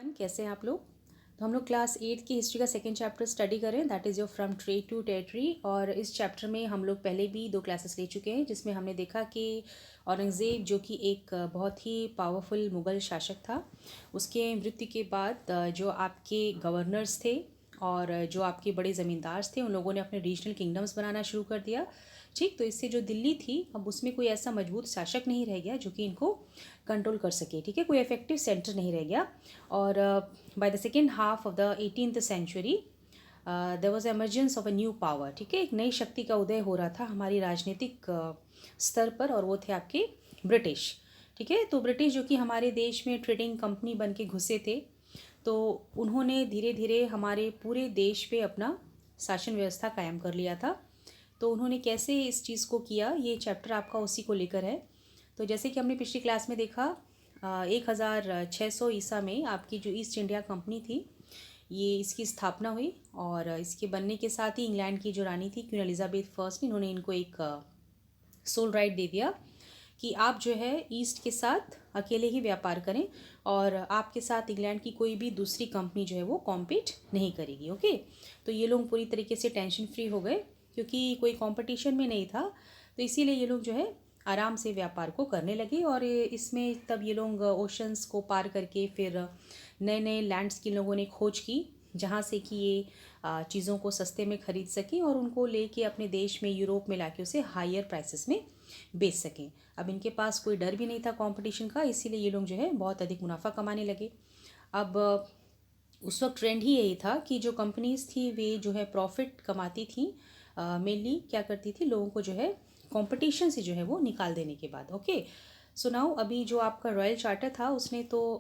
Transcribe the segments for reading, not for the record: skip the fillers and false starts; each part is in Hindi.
कैसे हैं आप लोग। तो हम लोग क्लास 8 की हिस्ट्री का सेकंड चैप्टर स्टडी करें, that is your from trade to territory. और इस चैप्टर में हम लोग पहले भी 2 क्लासेस ले चुके हैं, जिसमें हमने देखा कि औरंगज़ेब जो कि एक बहुत ही पावरफुल मुग़ल शासक था, उसके मृत्यु के बाद जो आपके गवर्नर्स थे और जो आपके बड़े ज़मींदार थे, उन लोगों ने अपने रीजनल किंगडम्स बनाना शुरू कर दिया। ठीक, तो इससे जो दिल्ली थी, अब उसमें कोई ऐसा मजबूत शासक नहीं रह गया जो कि इनको कंट्रोल कर सके। ठीक है, कोई इफेक्टिव सेंटर नहीं रह गया। और by the second half of the 18th century there was emergence of a new power. ठीक है, एक नई शक्ति का उदय हो रहा था हमारी राजनीतिक स्तर पर, और वो थे आपके ब्रिटिश। ठीक है, तो ब्रिटिश जो कि हमारे देश में ट्रेडिंग कंपनी बन के घुसे थे, तो उन्होंने धीरे धीरे हमारे पूरे देश पे अपना शासन व्यवस्था कायम कर लिया था। तो उन्होंने कैसे इस चीज़ को किया, ये चैप्टर आपका उसी को लेकर है। तो जैसे कि हमने पिछली क्लास में देखा, 1600 ईसा में आपकी जो ईस्ट इंडिया कंपनी थी, ये इसकी स्थापना हुई। और इसके बनने के साथ ही इंग्लैंड की जो रानी थी क्वीन एलिजाबेथ फर्स्ट ने, इन्होंने इनको एक सोल राइट दे दिया कि आप जो है ईस्ट के साथ अकेले ही व्यापार करें, और आपके साथ इंग्लैंड की कोई भी दूसरी कंपनी जो है वो कॉम्पीट नहीं करेगी। ओके, तो ये लोग पूरी तरीके से टेंशन फ्री हो गए, क्योंकि कोई कंपटीशन में नहीं था। तो इसीलिए ये लोग जो है आराम से व्यापार को करने लगे। और इसमें तब ये लोग ओशंस को पार करके फिर नए नए लैंड्स की लोगों ने खोज की, जहाँ से कि ये चीज़ों को सस्ते में ख़रीद सकें और उनको लेके अपने देश में, यूरोप में लाके उसे हायर प्राइसेस में बेच सकें। अब इनके पास कोई डर भी नहीं था कंपटीशन का, इसीलिए ये लोग जो है बहुत अधिक मुनाफा कमाने लगे। अब उस वक्त ट्रेंड ही यही था कि जो कंपनीज थी वे जो है प्रॉफिट कमाती थी, मेनली क्या करती थी, लोगों को जो है कंपटीशन से जो है वो निकाल देने के बाद। ओके, सो नाउ अभी जो आपका रॉयल चार्टर था, उसने तो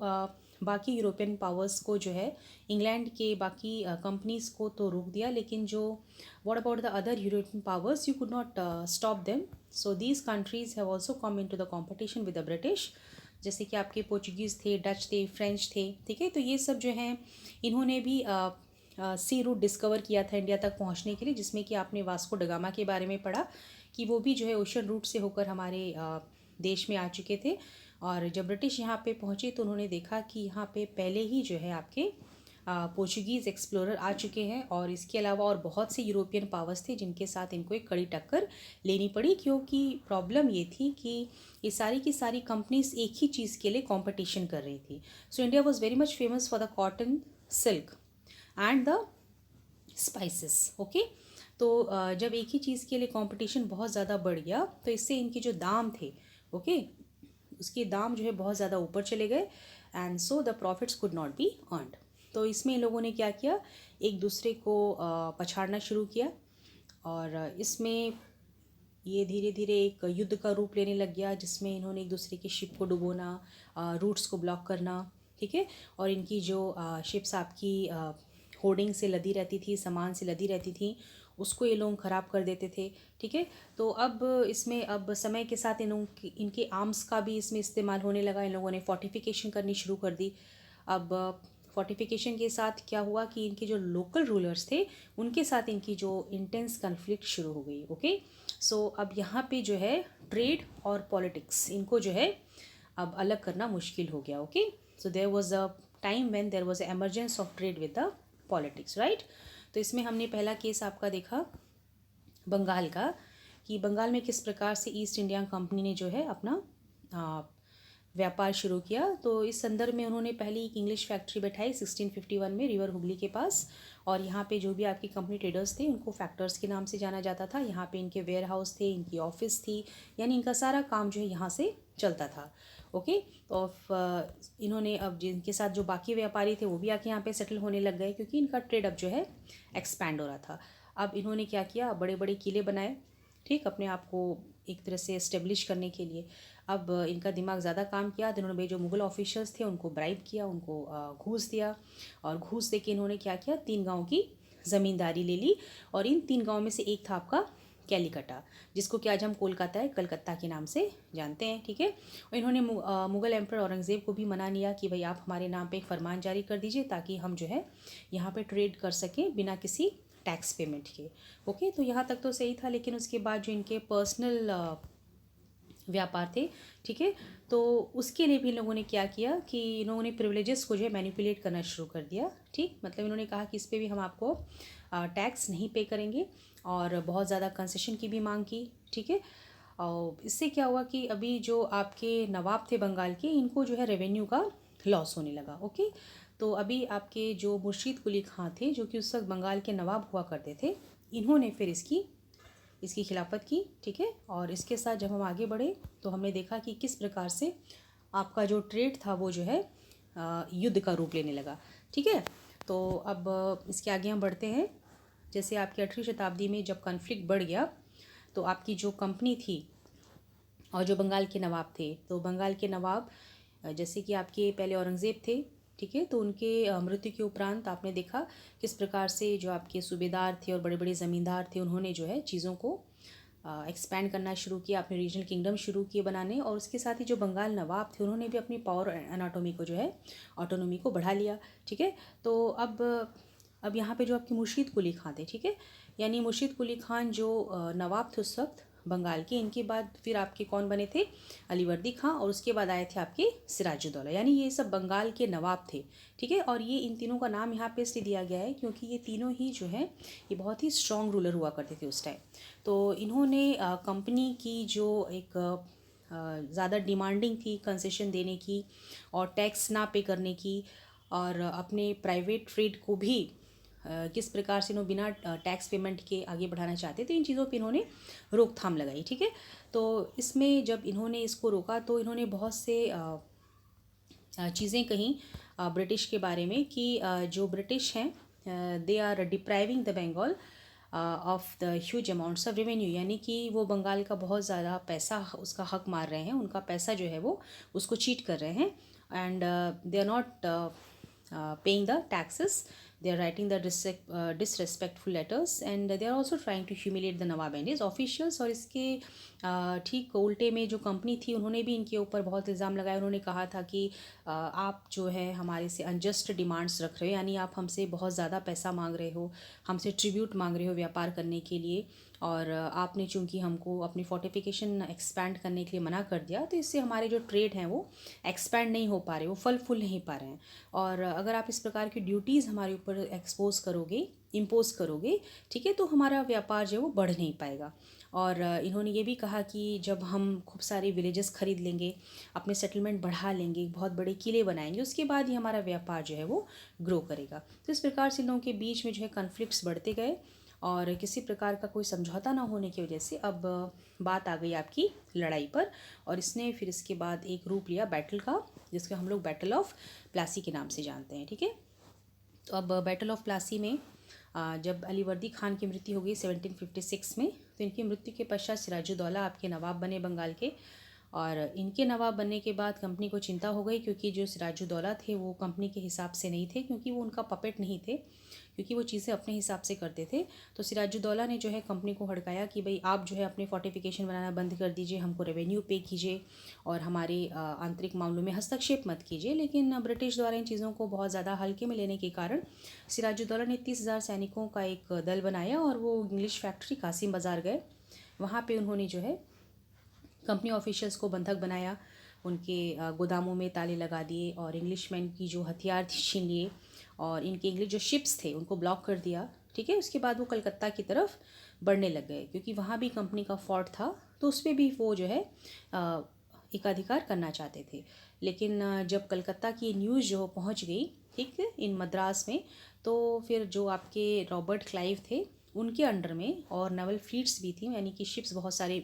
बाकी यूरोपियन पावर्स को जो है, इंग्लैंड के बाकी कंपनीज को तो रोक दिया, लेकिन जो what about the other European powers, you could not stop them. So these countries have also come into the competition with the British. जैसे कि आपके पोर्चुगीज़ थे, डच थे, फ्रेंच थे। ठीक है, तो ये सब जो हैं, इन्होंने भी सी रूट डिस्कवर किया था इंडिया तक पहुंचने के लिए, जिसमें कि आपने वास्को डगामा के बारे में पढ़ा कि वो भी जो है ओशन रूट से होकर हमारे देश में आ चुके थे। और जब ब्रिटिश यहाँ पे पहुँचे तो उन्होंने देखा कि यहाँ पे पहले ही जो है आपके पोर्चुगीज़ एक्सप्लोरर आ चुके हैं, और इसके अलावा और बहुत से यूरोपियन पावर्स थे जिनके साथ इनको एक कड़ी टक्कर लेनी पड़ी। क्योंकि प्रॉब्लम ये थी कि ये सारी की सारी कंपनीज एक ही चीज़ के लिए कंपटीशन कर रही थी। So India was very much famous for the cotton, silk and the spices. Okay, तो जब एक ही चीज़ के लिए कंपटीशन बहुत ज़्यादा बढ़ गया, तो इससे इनके जो दाम थे, ओके, उसके दाम जो है बहुत ज़्यादा ऊपर चले गए, and so the profits could not be earned. तो इसमें इन लोगों ने क्या किया, एक दूसरे को पछाड़ना शुरू किया, और इसमें ये धीरे धीरे एक युद्ध का रूप लेने लग गया, जिसमें इन्होंने एक दूसरे की शिप को डुबोना, रूट्स को ब्लॉक करना। ठीक है, और इनकी जो शिप्स आपकी होर्डिंग से लदी रहती थी, सामान से लदी रहती थी, उसको ये लोग ख़राब कर देते थे। ठीक है, तो अब इसमें अब समय के साथ इनके आर्म्स का भी इसमें इस्तेमाल होने लगा। इन लोगों ने फोर्टिफिकेशन करनी शुरू कर दी। अब फोर्टिफिकेशन के साथ क्या हुआ कि इनके जो लोकल रूलर्स थे, उनके साथ इनकी जो इंटेंस कन्फ्लिक्ट शुरू हो गई। ओके, सो अब यहाँ पे जो है ट्रेड और पॉलिटिक्स, इनको जो है अब अलग करना मुश्किल हो गया। Okay, so there was a time when there was a emergence of trade with the politics, right. तो इसमें हमने पहला केस आपका देखा बंगाल का, कि बंगाल में किस प्रकार से ईस्ट इंडिया कंपनी ने जो है अपना व्यापार शुरू किया। तो इस संदर्भ में उन्होंने पहली एक इंग्लिश फैक्ट्री बैठाई 1651 में रिवर हुगली के पास, और यहाँ पे जो भी आपकी कंपनी ट्रेडर्स थे, उनको फैक्टर्स के नाम से जाना जाता था। यहाँ पे इनके वेयर हाउस थे, इनकी ऑफिस थी, यानी इनका सारा काम जो है यहाँ से चलता था। ओके, तो इन्होंने अब जिनके साथ जो बाकी व्यापारी थे वो भी आके यहाँ पे सेटल होने लग गए, क्योंकि इनका ट्रेड अब जो है एक्सपैंड हो रहा था। अब इन्होंने क्या किया, बड़े बड़े किले बनाए, ठीक, अपने आप को एक तरह से इस्टेब्लिश करने के लिए। अब इनका दिमाग ज़्यादा काम किया, तो इन्होंने जो मुग़ल ऑफिशियल्स थे उनको ब्राइब किया, उनको घूस दिया, और घूस दे के इन्होंने क्या किया, 3 गाँव की ज़मींदारी ले ली। और इन 3 गाँव में से एक था आपका कैलिकटा, जिसको कि आज हम कोलकाता है, कलकत्ता के नाम से जानते हैं। ठीक है, और इन्होंने मुग़ल एम्पर औरंगज़ेब को भी मना लिया कि भाई आप हमारे नाम पे एक फरमान जारी कर दीजिए, ताकि हम जो है यहाँ पे ट्रेड कर सकें बिना किसी टैक्स पेमेंट के। ओके, तो यहाँ तक तो सही था, लेकिन उसके बाद जो इनके पर्सनल व्यापार थे, ठीक है। तो उसके लिए भी इन लोगों ने क्या किया कि इन्होंने प्रिविलेजेस को जो है मैनिपुलेट करना शुरू कर दिया, ठीक। मतलब इन्होंने कहा कि इस पे भी हम आपको टैक्स नहीं पे करेंगे, और बहुत ज़्यादा कंसेशन की भी मांग की, ठीक है। और इससे क्या हुआ कि अभी जो आपके नवाब थे बंगाल के, इनको जो है रेवेन्यू का लॉस होने लगा, ओके। तो अभी आपके जो मुर्शीद कुली खां थे, जो कि उस वक्त बंगाल के नवाब हुआ करते थे, इन्होंने फिर इसकी खिलाफत की, ठीक है। और इसके साथ जब हम आगे बढ़े तो हमने देखा कि किस प्रकार से आपका जो ट्रेड था वो जो है युद्ध का रूप लेने लगा, ठीक है। तो अब इसके आगे हम बढ़ते हैं। जैसे आपकी 8वीं शताब्दी में जब कॉन्फ्लिक्ट बढ़ गया, तो आपकी जो कंपनी थी और जो बंगाल के नवाब थे, तो बंगाल के नवाब जैसे कि आपके पहले औरंगज़ेब थे, ठीक है। तो उनके मृत्यु के उपरांत आपने देखा किस प्रकार से जो आपके सूबेदार थे और बड़े बड़े ज़मींदार थे, उन्होंने जो है चीज़ों को एक्सपैंड करना शुरू किया, अपने रीजनल किंगडम शुरू किए बनाने। और उसके साथ ही जो बंगाल नवाब थे, उन्होंने भी अपनी पावर एनाटोमी को जो है ऑटोनोमी को बढ़ा लिया, ठीक है। तो अब यहाँ पे जो आपके मुर्शीद कुली खां थे, ठीक है, यानी मुर्शीद कुली खान जो नवाब थे उस वक्त बंगाल के, इनके बाद फिर आपके कौन बने थे, अलीवर्दी खां, और उसके बाद आए थे आपके सिराजुद्दौला, यानी ये सब बंगाल के नवाब थे, ठीक है। और ये इन तीनों का नाम यहाँ पे इसलिए दिया गया है क्योंकि ये तीनों ही जो है ये बहुत ही स्ट्रॉन्ग रूलर हुआ करते थे उस टाइम। तो इन्होंने कंपनी की जो एक ज़्यादा डिमांडिंग थी कंसेशन देने की और टैक्स ना पे करने की, और अपने प्राइवेट ट्रेड को भी किस प्रकार से इन्होंने बिना टैक्स पेमेंट के आगे बढ़ाना चाहते थे, इन चीज़ों पे इन्होंने रोकथाम लगाई, ठीक है। तो इसमें जब इन्होंने इसको रोका तो इन्होंने बहुत से चीज़ें कहीं ब्रिटिश के बारे में कि जो ब्रिटिश हैं they are depriving the Bengal of the huge amounts of revenue, यानी कि वो बंगाल का बहुत ज़्यादा पैसा उसका हक मार रहे हैं, उनका पैसा जो है वो उसको चीट कर रहे हैं, and they are not paying the taxes. They are writing the disrespectful letters, and they are also trying to humiliate the Nawab and his officials. और इसके ठीक उल्टे में जो कंपनी थी, उन्होंने भी इनके ऊपर बहुत इल्ज़ाम लगाया। उन्होंने कहा था कि आप जो है हमारे से अनजस्ट डिमांड्स रख रहे हो, यानी आप हमसे बहुत ज़्यादा पैसा मांग रहे हो, हमसे ट्रिब्यूट मांग रहे हो व्यापार करने के लिए, और आपने चूंकि हमको अपनी फोर्टिफिकेशन एक्सपैंड करने के लिए मना कर दिया, तो इससे हमारे जो ट्रेड हैं वो एक्सपैंड नहीं हो पा रहे, वो फल फूल नहीं पा रहे हैं। और अगर आप इस प्रकार की ड्यूटीज़ हमारे ऊपर एक्सपोज करोगे, इम्पोज करोगे, ठीक है, तो हमारा व्यापार जो है वो बढ़ नहीं पाएगा। और इन्होंने ये भी कहा कि जब हम खूब सारे विलेजेस खरीद लेंगे, अपने सेटलमेंट बढ़ा लेंगे, बहुत बड़े किले बनाएंगे, उसके बाद ही हमारा व्यापार जो है वो ग्रो करेगा। तो इस प्रकार से इन लोगों के बीच में जो है कन्फ्लिक्ट्स बढ़ते गए, और किसी प्रकार का कोई समझौता ना होने की वजह से अब बात आ गई आपकी लड़ाई पर। और इसने फिर इसके बाद एक रूप लिया बैटल का, जिसको हम लोग बैटल ऑफ प्लासी के नाम से जानते हैं, ठीक है। तो अब बैटल ऑफ प्लासी में जब अलीवर्दी खान की मृत्यु हो गई 1756 में, तो इनकी मृत्यु के पश्चात सिराजुद्दौला आपके नवाब बने बंगाल के। और इनके नवाब बनने के बाद कंपनी को चिंता हो गई, क्योंकि जो सिराजुद्दौला थे वो कंपनी के हिसाब से नहीं थे, क्योंकि वो उनका पपेट नहीं थे, क्योंकि वो चीज़ें अपने हिसाब से करते थे। तो सिराजुद्दौला ने जो है कंपनी को हड़काया कि भाई आप जो है अपने फोर्टिफिकेशन बनाना बंद कर दीजिए, हमको रेवेन्यू पे कीजिए, और हमारे आंतरिक मामलों में हस्तक्षेप मत कीजिए। लेकिन ब्रिटिश द्वारा इन चीज़ों को बहुत ज़्यादा हल्के में लेने के कारण सिराजुद्दौला ने 30,000 सैनिकों का एक दल बनाया, और वो इंग्लिश फैक्ट्री कासिम बाज़ार गए। वहाँ पर उन्होंने जो है कंपनी ऑफिशियल्स को बंधक बनाया, उनके गोदामों में ताले लगा दिए, और इंग्लिशमैन की जो हथियार छीन लिए, और इनके इंग्लिश जो शिप्स थे उनको ब्लॉक कर दिया, ठीक है। उसके बाद वो कलकत्ता की तरफ बढ़ने लग गए, क्योंकि वहाँ भी कंपनी का फोर्ट था, तो उस पर भी वो जो है एकाधिकार करना चाहते थे। लेकिन जब कलकत्ता की न्यूज़ जो पहुँच गई, ठीक है, इन मद्रास में, तो फिर जो आपके रॉबर्ट क्लाइव थे उनके अंडर में और नेवल फ्लीट्स भी थी, यानी कि शिप्स, बहुत सारे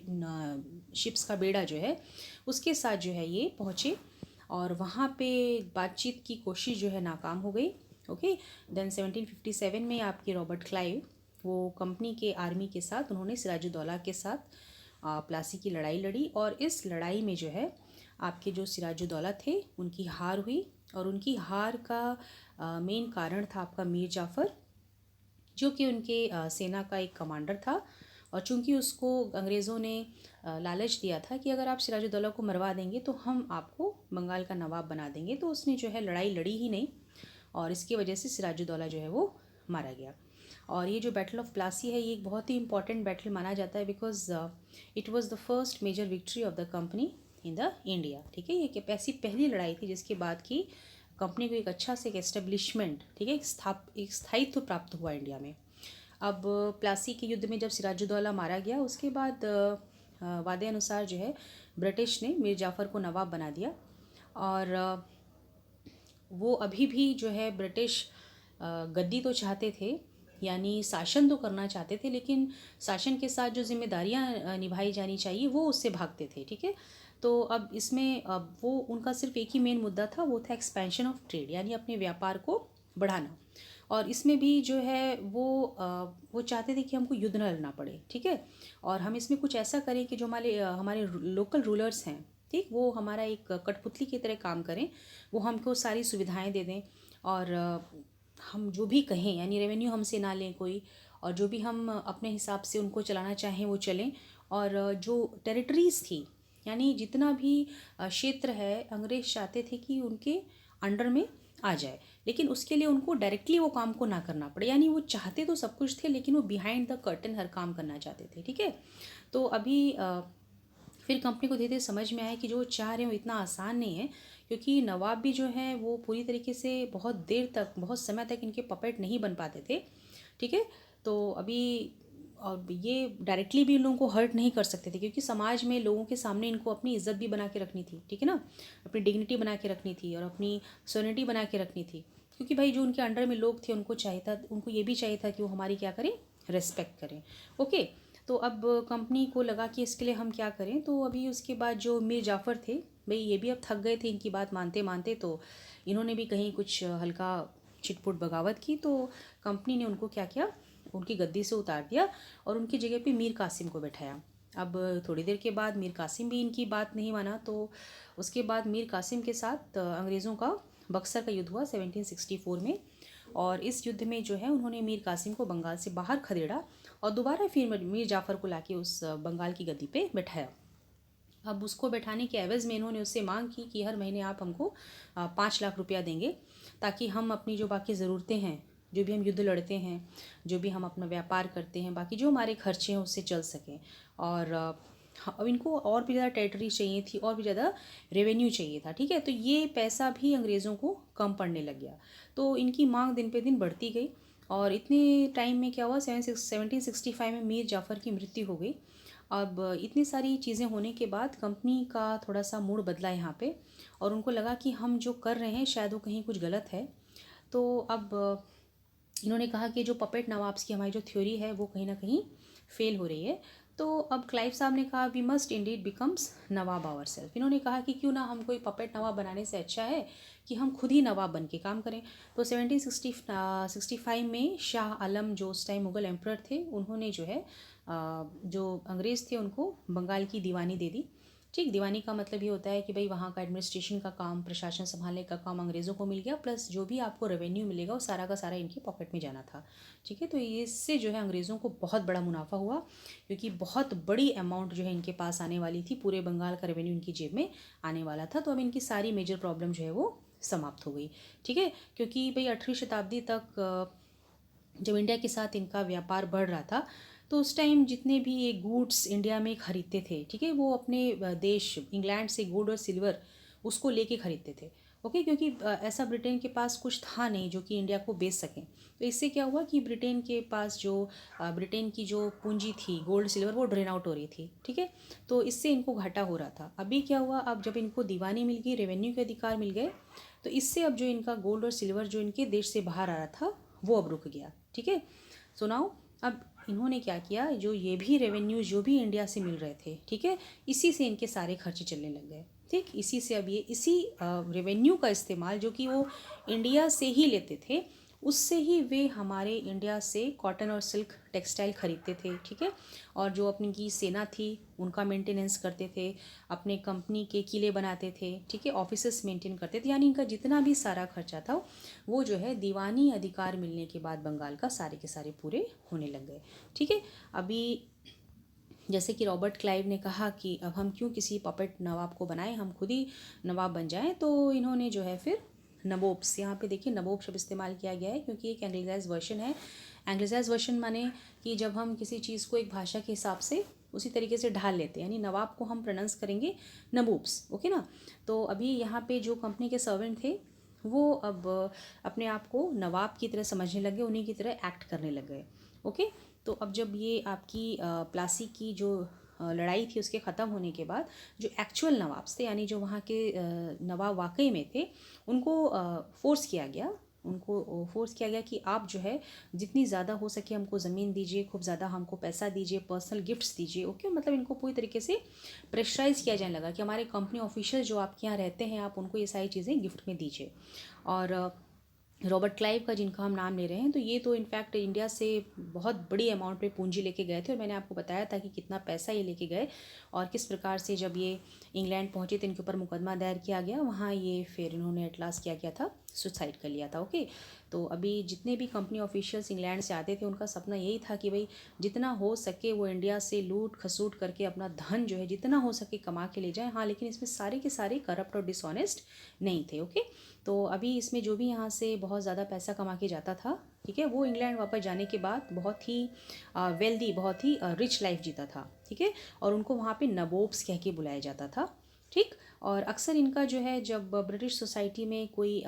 शिप्स का बेड़ा जो है उसके साथ जो है ये पहुँचे, और वहाँ पे बातचीत की कोशिश जो है नाकाम हो गई, ओके। देन 1757 में आपके रॉबर्ट क्लाइव वो कंपनी के आर्मी के साथ उन्होंने सिराजुद्दौला के साथ प्लासी की लड़ाई लड़ी, और इस लड़ाई में जो है आपके जो सिराजुद्दौला थे उनकी हार हुई, और उनकी हार का मेन कारण था आपका मीर जाफ़र, जो कि उनके सेना का एक कमांडर था। और चूंकि उसको अंग्रेज़ों ने लालच दिया था कि अगर आप सिराजुद्दौला को मरवा देंगे तो हम आपको बंगाल का नवाब बना देंगे, तो उसने जो है लड़ाई लड़ी ही नहीं, और इसकी वजह से सिराजुद्दौला जो है वो मारा गया। और ये जो बैटल ऑफ प्लासी है ये एक बहुत ही इंपॉर्टेंट बैटल माना जाता है because it was the first major victory of the company in the India. ठीक है, ये ऐसी पहली लड़ाई थी जिसके बाद की कंपनी को एक अच्छा से एक एस्टेब्लिशमेंट, ठीक है, एक स्थायित्व प्राप्त हुआ इंडिया में। अब प्लासी के युद्ध में जब सिराजुद्दौला मारा गया उसके बाद वादे अनुसार जो है ब्रिटिश ने मीर जाफ़र को नवाब बना दिया। और वो अभी भी जो है ब्रिटिश गद्दी तो चाहते थे, यानी शासन तो करना चाहते थे, लेकिन शासन के साथ जो जिम्मेदारियां निभाई जानी चाहिए वो उससे भागते थे। ठीक है, तो अब इसमें अब वो उनका सिर्फ एक ही मेन मुद्दा था, वो था एक्सपेंशन ऑफ ट्रेड, यानी अपने व्यापार को बढ़ाना। और इसमें भी जो है वो चाहते थे कि हमको युद्ध न लड़ना पड़े। ठीक है, और हम इसमें कुछ ऐसा करें कि जो हमारे हमारे लोकल रूलर्स हैं, ठीक, वो हमारा एक कठपुतली की तरह काम करें, वो हमको सारी सुविधाएं दे दें, और हम जो भी कहें यानी रेवेन्यू हमसे ना लें कोई, और जो भी हम अपने हिसाब से उनको चलाना चाहें वो चलें। और जो टेरिटरीज़ थी यानी जितना भी क्षेत्र है, अंग्रेज़ चाहते थे कि उनके अंडर में आ जाए, लेकिन उसके लिए उनको डायरेक्टली वो काम को ना करना पड़े। यानी वो चाहते तो सब कुछ थे, लेकिन वो बिहाइंड द कर्टन हर काम करना चाहते थे। ठीक है, तो अभी फिर कंपनी को धीरे धीरे समझ में आया कि जो वो चाह रहे हैं वो इतना आसान नहीं है, क्योंकि नवाब भी जो है वो पूरी तरीके से बहुत देर तक, बहुत समय तक इनके पपेट नहीं बन पाते थे। ठीक है, तो अभी और ये डायरेक्टली भी इन लोगों को हर्ट नहीं कर सकते थे, क्योंकि समाज में लोगों के सामने इनको अपनी इज्जत भी बना के रखनी थी। ठीक है ना, अपनी डिग्निटी बना के रखनी थी और अपनी सोनिटी बना के रखनी थी, क्योंकि भाई जो उनके अंडर में लोग थे उनको चाहिए था, उनको ये भी चाहिए था कि वो हमारी क्या करें, रेस्पेक्ट करें। ओके, तो अब कंपनी को लगा कि इसके लिए हम क्या करें। तो अभी उसके बाद जो मीर जाफ़र थे, भाई ये भी अब थक गए थे इनकी बात मानते मानते, तो इन्होंने भी कहीं कुछ हल्का छिटपुट बगावत की। तो कंपनी ने उनको क्या किया, उनकी गद्दी से उतार दिया और उनकी जगह पे मीर कासिम को बैठाया। अब थोड़ी देर के बाद मीर कासिम भी इनकी बात नहीं माना, तो उसके बाद मीर कासिम के साथ अंग्रेज़ों का बक्सर का युद्ध हुआ 1764 में। और इस युद्ध में जो है उन्होंने मीर कासिम को बंगाल से बाहर खदेड़ा और दोबारा फिर मीर जाफ़र को लाके उस बंगाल की गद्दी पे बैठाया। अब उसको बैठाने के एवज़ में इन्होंने उससे मांग की कि हर महीने आप हमको 5 लाख रुपया देंगे, ताकि हम अपनी जो बाकी ज़रूरतें हैं, जो भी हम युद्ध लड़ते हैं, जो भी हम अपना व्यापार करते हैं, बाकी जो हमारे खर्चे हैं उससे चल सकें। और अब इनको और भी ज़्यादा टेरिटरी चाहिए थी, और भी ज़्यादा रेवेन्यू चाहिए था। ठीक है, तो ये पैसा भी अंग्रेज़ों को कम पड़ने लग गया, तो इनकी मांग दिन पे दिन बढ़ती गई। और इतने टाइम में क्या हुआ, 1765 में मीर जाफ़र की मृत्यु हो गई। अब इतनी सारी चीज़ें होने के बाद कंपनी का थोड़ा सा मूड बदला यहाँ पे, और उनको लगा कि हम जो कर रहे हैं शायद वो कहीं कुछ गलत है। तो अब इन्होंने कहा कि जो पपेट नवाब्स की हमारी जो थ्योरी है वो कहीं ना कहीं फेल हो रही है। तो अब क्लाइव साहब ने कहा we must indeed becomes nawab our self. इन्होंने कहा कि क्यों ना हम कोई पपेट नवाब बनाने से अच्छा है कि हम खुद ही नवाब बन के काम करें। तो 1765 में शाह आलम, जो उस टाइम मुग़ल एम्परर थे, उन्होंने जो है जो अंग्रेज़ थे उनको बंगाल की दीवानी दे दी। ठीक, दीवानी का मतलब ये होता है कि भाई वहाँ का एडमिनिस्ट्रेशन का काम, प्रशासन संभालने का काम अंग्रेज़ों को मिल गया, प्लस जो भी आपको रेवेन्यू मिलेगा वो सारा का सारा इनकी पॉकेट में जाना था। ठीक है, तो इससे जो है अंग्रेज़ों को बहुत बड़ा मुनाफा हुआ, क्योंकि बहुत बड़ी अमाउंट जो है इनके पास आने वाली थी, पूरे बंगाल का रेवेन्यू इनकी जेब में आने वाला था। तो अब इनकी सारी मेजर प्रॉब्लम जो है वो समाप्त हो गई। ठीक है, क्योंकि भाई 8वीं शताब्दी तक जब इंडिया के साथ इनका व्यापार बढ़ रहा था, तो उस टाइम जितने भी ये गुड्स इंडिया में खरीदते थे, ठीक है, वो अपने देश इंग्लैंड से गोल्ड और सिल्वर उसको लेके खरीदते थे। ओके, क्योंकि ऐसा ब्रिटेन के पास कुछ था नहीं जो कि इंडिया को बेच सकें। तो इससे क्या हुआ कि ब्रिटेन के पास जो ब्रिटेन की जो पूंजी थी गोल्ड सिल्वर, वो ड्रेन आउट हो रही थी। ठीक है, तो इससे इनको घाटा हो रहा था। अभी क्या हुआ, अब जब इनको दीवानी मिल गई, रेवेन्यू के अधिकार मिल गए, तो इससे अब जो इनका गोल्ड और सिल्वर जो इनके देश से बाहर आ रहा था वो अब रुक गया। ठीक है, सो नाउ अब इन्होंने क्या किया, जो ये भी रेवेन्यू जो भी इंडिया से मिल रहे थे, ठीक है, इसी से इनके सारे खर्चे चलने लग गए। ठीक, इसी से अब ये इसी रेवेन्यू का इस्तेमाल जो कि वो इंडिया से ही लेते थे, उससे ही वे हमारे इंडिया से कॉटन और सिल्क टेक्सटाइल खरीदते थे। ठीक है, और जो अपनी की सेना थी उनका मेंटेनेंस करते थे, अपने कंपनी के किले बनाते थे, ठीक है, ऑफिसेस मेंटेन करते थे, यानी इनका जितना भी सारा खर्चा था वो जो है दीवानी अधिकार मिलने के बाद बंगाल का सारे के सारे पूरे होने लग गए। ठीक है, अभी जैसे कि रॉबर्ट क्लाइव ने कहा कि अब हम क्यों किसी पपेट नवाब को बनाएं, हम खुद ही नवाब बन जाएं। तो इन्होंने जो है फिर नबोब्स, यहाँ पे देखिए नबोब शब्द इस्तेमाल किया गया है क्योंकि एक एंग्लिसाइज वर्जन है। एंग्लिसाइज वर्जन माने कि जब हम किसी चीज़ को एक भाषा के हिसाब से उसी तरीके से ढाल लेते हैं, यानी नवाब को हम प्रोनाउंस करेंगे नबोब्स, ओके ना। तो अभी यहाँ पे जो कंपनी के सर्वेंट थे वो अब अपने आप को नवाब की तरह समझने लगे, उन्हीं की तरह एक्ट करने लग गए, ओके। तो अब जब ये आपकी प्लासी की जो लड़ाई थी उसके ख़त्म होने के बाद जो एक्चुअल नवाब थे, यानी जो वहाँ के नवाब वाकई में थे, उनको फोर्स किया गया, उनको फोर्स किया गया कि आप जो है जितनी ज़्यादा हो सके हमको ज़मीन दीजिए, खूब ज़्यादा हमको पैसा दीजिए, पर्सनल गिफ्ट्स दीजिए, ओके। मतलब इनको पूरी तरीके से प्रेशराइज़ किया जाने लगा कि हमारे कंपनी ऑफिशियल जो आपके यहाँ रहते हैं आप उनको ये सारी चीज़ें गिफ्ट में दीजिए। और रॉबर्ट क्लाइव का जिनका हम नाम ले रहे हैं, तो ये तो इनफैक्ट इंडिया से बहुत बड़ी अमाउंट पे पूंजी लेके गए थे, और मैंने आपको बताया था कि कितना पैसा ये लेके गए और किस प्रकार से जब ये इंग्लैंड पहुंचे तो इनके ऊपर मुकदमा दायर किया गया, वहाँ ये फिर इन्होंने एट लास्ट क्या किया था, सुसाइड कर लिया था, ओके। तो अभी जितने भी कंपनी ऑफिशियल्स इंग्लैंड से आते थे उनका सपना यही था कि भाई जितना हो सके वो इंडिया से लूट खसूट करके अपना धन जो है जितना हो सके कमा के ले जाएं। हाँ, लेकिन इसमें सारे के सारे करप्ट और डिसऑनेस्ट नहीं थे, ओके। तो अभी इसमें जो भी यहाँ से बहुत ज़्यादा पैसा कमा के जाता था, ठीक है, वो इंग्लैंड वापस जाने के बाद बहुत ही वेल्दी, बहुत ही रिच लाइफ जीता था, ठीक है। और उनको वहाँ पे नबोब्स कह के बुलाया जाता था, ठीक। और अक्सर इनका जो है जब ब्रिटिश सोसाइटी में कोई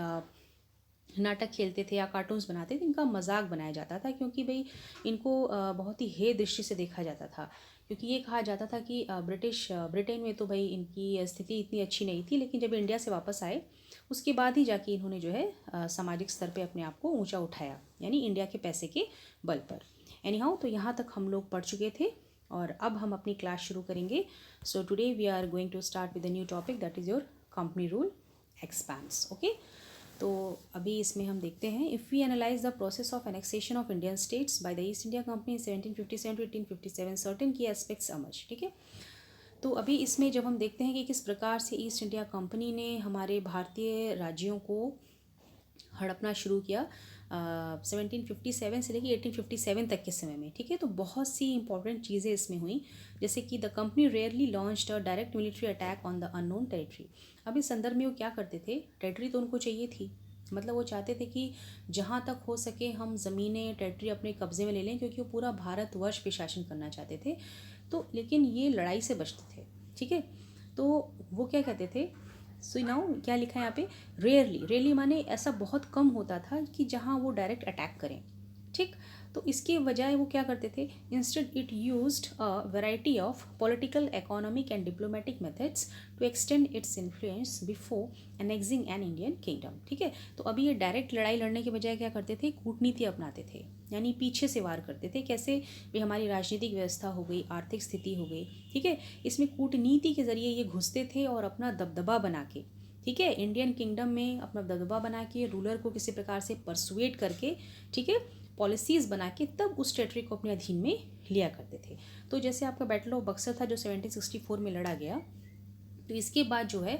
नाटक खेलते थे या कार्टून्स बनाते थे, इनका मजाक बनाया जाता था क्योंकि भाई इनको बहुत ही हे दृष्टि से देखा जाता था, क्योंकि ये कहा जाता था कि ब्रिटेन में तो भाई इनकी स्थिति इतनी अच्छी नहीं थी, लेकिन जब इंडिया से वापस आए उसके बाद ही जाके इन्होंने जो है सामाजिक स्तर पे अपने आप को ऊंचा उठाया, यानी इंडिया के पैसे के बल पर। एनी हाउ, तो यहाँ तक हम लोग पढ़ चुके थे और अब हम अपनी क्लास शुरू करेंगे। So today we are going to start with a new topic, that is your company rule expands, okay. तो अभी इसमें हम देखते हैं, if we analyse the process of annexation of Indian states by the East India Company 1757 to 1857, certain key aspects emerge, ठीक है। तो अभी इसमें जब हम देखते हैं कि किस प्रकार से ईस्ट इंडिया कंपनी ने हमारे भारतीय राज्यों को हड़पना शुरू किया 1757 से लेकर 1857 तक के समय में, ठीक है। तो बहुत सी इंपॉर्टेंट चीज़ें इसमें हुई, जैसे कि the company rarely launched a direct military attack on the unknown territory. अब इस संदर्भ में वो क्या करते थे, टेरिटरी तो उनको चाहिए थी, मतलब वो चाहते थे कि जहाँ तक हो सके हम ज़मीनें टेरिटरी अपने कब्ज़े में ले लें, क्योंकि वो पूरा भारतवर्ष पे शासन करना चाहते थे। तो लेकिन ये लड़ाई से बचते थे, ठीक है। तो वो क्या कहते थे, सो नाउ क्या लिखा है यहाँ पे, रेयरली, रेयरली माने ऐसा बहुत कम होता था कि जहाँ वो डायरेक्ट अटैक करें, ठीक। तो इसके बजाय वो क्या करते थे, instead it used a variety of political, economic and diplomatic methods to extend its influence before annexing an Indian kingdom, ठीक है। तो अभी ये डायरेक्ट लड़ाई लड़ने के बजाय क्या करते थे, कूटनीति अपनाते थे, यानी पीछे से वार करते थे। कैसे भी, हमारी राजनीतिक व्यवस्था हो गई, आर्थिक स्थिति हो गई, ठीक है, इसमें कूटनीति के जरिए ये घुसते थे और अपना दबदबा बना के, ठीक है, इंडियन किंगडम में अपना दबदबा बना के रूलर को किसी प्रकार से परसुएट करके, ठीक है, पॉलिसीज़ बना के तब उस टेरिटरी को अपने अधीन में लिया करते थे। तो जैसे आपका बैटल ऑफ बक्सर था जो 1764 में लड़ा गया, तो इसके बाद जो है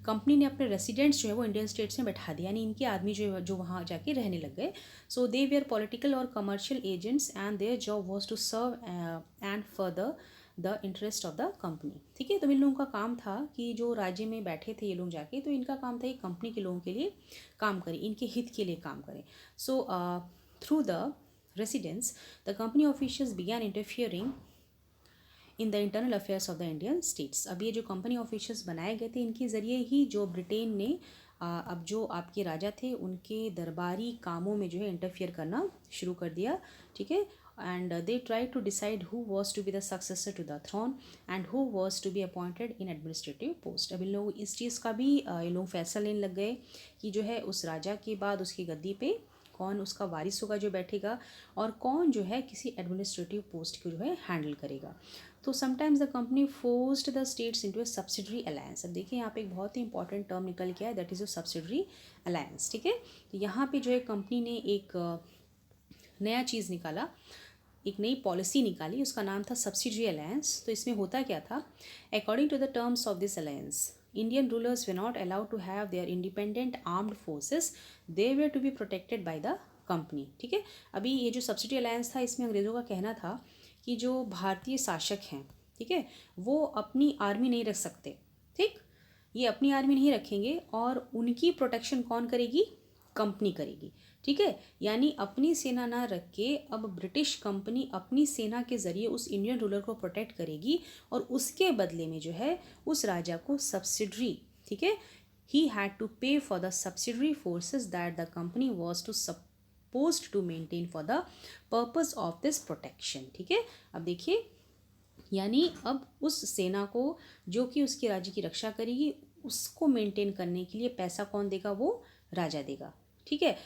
कंपनी ने अपने रेसिडेंट्स जो है वो इंडियन स्टेट्स में बैठा दिया, यानी इनके आदमी जो वहाँ जाके रहने लग गए। सो दे वेयर पॉलिटिकल और commercial agents and their job was to serve and further the interest of the company, ठीक है। तो इन लोगों का काम था कि जो राज्य में बैठे थे ये लोग जाके, तो इनका काम था कि कंपनी के लोगों के लिए काम करें, इनके हित के लिए काम करें। So through the residents, the company officials began interfering in the internal affairs of the Indian states. अब ये जो कंपनी ऑफिशियल्स बनाए गए थे, इनके ज़रिए ही जो ब्रिटेन ने अब जो आपके राजा थे उनके दरबारी कामों में जो है इंटरफियर करना शुरू कर दिया, ठीक है। And they try to decide who was to be the successor to the throne and who was to be appointed in administrative post. अब इन लोग इस चीज़ का भी ये लोग फैसला लेने लग गए कि जो है उस राजा के बाद उसकी गद्दी पे कौन उसका वारिस होगा जो बैठेगा, और कौन जो है किसी एडमिनिस्ट्रेटिव पोस्ट को जो है हैंडल करेगा। तो sometimes the company forced the states into A subsidiary alliance. अब देखिए यहाँ पे एक बहुत ही इंपॉर्टेंट टर्म निकल के आया, that is a subsidiary alliance, ठीक है। तो यहाँ पे जो है कंपनी ने एक नया चीज़ निकाला, एक नई पॉलिसी निकाली, उसका नाम था सब्सिडरी अलायंस। तो इसमें होता क्या था, according to the terms of this alliance, Indian rulers were not allowed to have their independent armed forces, they were to be protected by the company, ठीक है। अभी ये जो सब्सिडी अलायंस था, इसमें अंग्रेज़ों का कहना था कि जो भारतीय शासक हैं, ठीक है, वो अपनी आर्मी नहीं रख सकते, ठीक, ये अपनी आर्मी नहीं रखेंगे और उनकी प्रोटेक्शन कौन करेगी? कंपनी करेगी। ठीक है, यानी अपनी सेना ना रख के अब ब्रिटिश कंपनी अपनी सेना के ज़रिए उस इंडियन रूलर को प्रोटेक्ट करेगी और उसके बदले में जो है उस राजा को सब्सिडरी, ठीक है, he had to pay for the subsidiary forces that the company was to supposed to maintain for the purpose of this protection। ठीक है, अब देखिए, यानी अब उस सेना को जो कि उसके राज्य की रक्षा करेगी उसको मेंटेन करने के लिए पैसा कौन देगा? वो राजा देगा। ठीक है,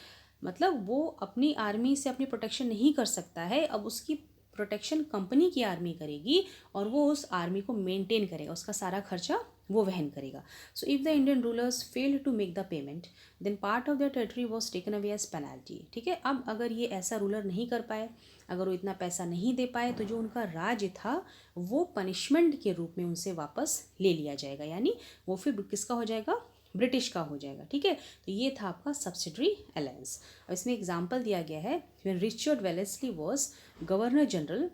मतलब वो अपनी आर्मी से अपनी प्रोटेक्शन नहीं कर सकता है, अब उसकी प्रोटेक्शन कंपनी की आर्मी करेगी और वो उस आर्मी को मेंटेन करेगा, उसका सारा खर्चा वो वहन करेगा। So if the Indian rulers failed to make the payment then part of the territory was taken away as penalty. ठीक है, अब अगर ये ऐसा रूलर नहीं कर पाए, अगर वो इतना पैसा नहीं दे पाए, तो जो उनका राज्य था वो पनिशमेंट के रूप में उनसे वापस ले लिया जाएगा, यानी वो फिर किसका हो जाएगा? ब्रिटिश का हो जाएगा। ठीक है, तो ये था आपका सब्सिडरी अलायंस। अब इसमें एग्जाम्पल दिया गया है, when Richard Wellesley was governor general,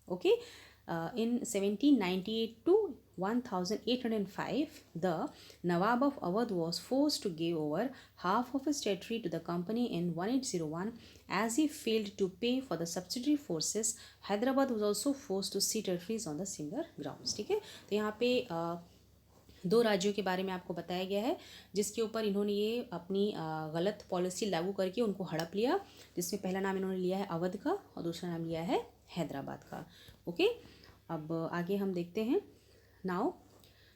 okay, in 1798 to 1805, the Nawab of Awadh was forced to give over half of his territory to the company in 1801 as he failed to pay for the subsidiary forces. Hyderabad was also forced to cede territories on the similar grounds। ठीक है, तो यहाँ पे दो राज्यों के बारे में आपको बताया गया है जिसके ऊपर इन्होंने ये अपनी गलत पॉलिसी लागू करके उनको हड़प लिया, जिसमें पहला नाम इन्होंने लिया है अवध का और दूसरा नाम लिया है हैदराबाद का। ओके, अब आगे हम देखते हैं। नाउ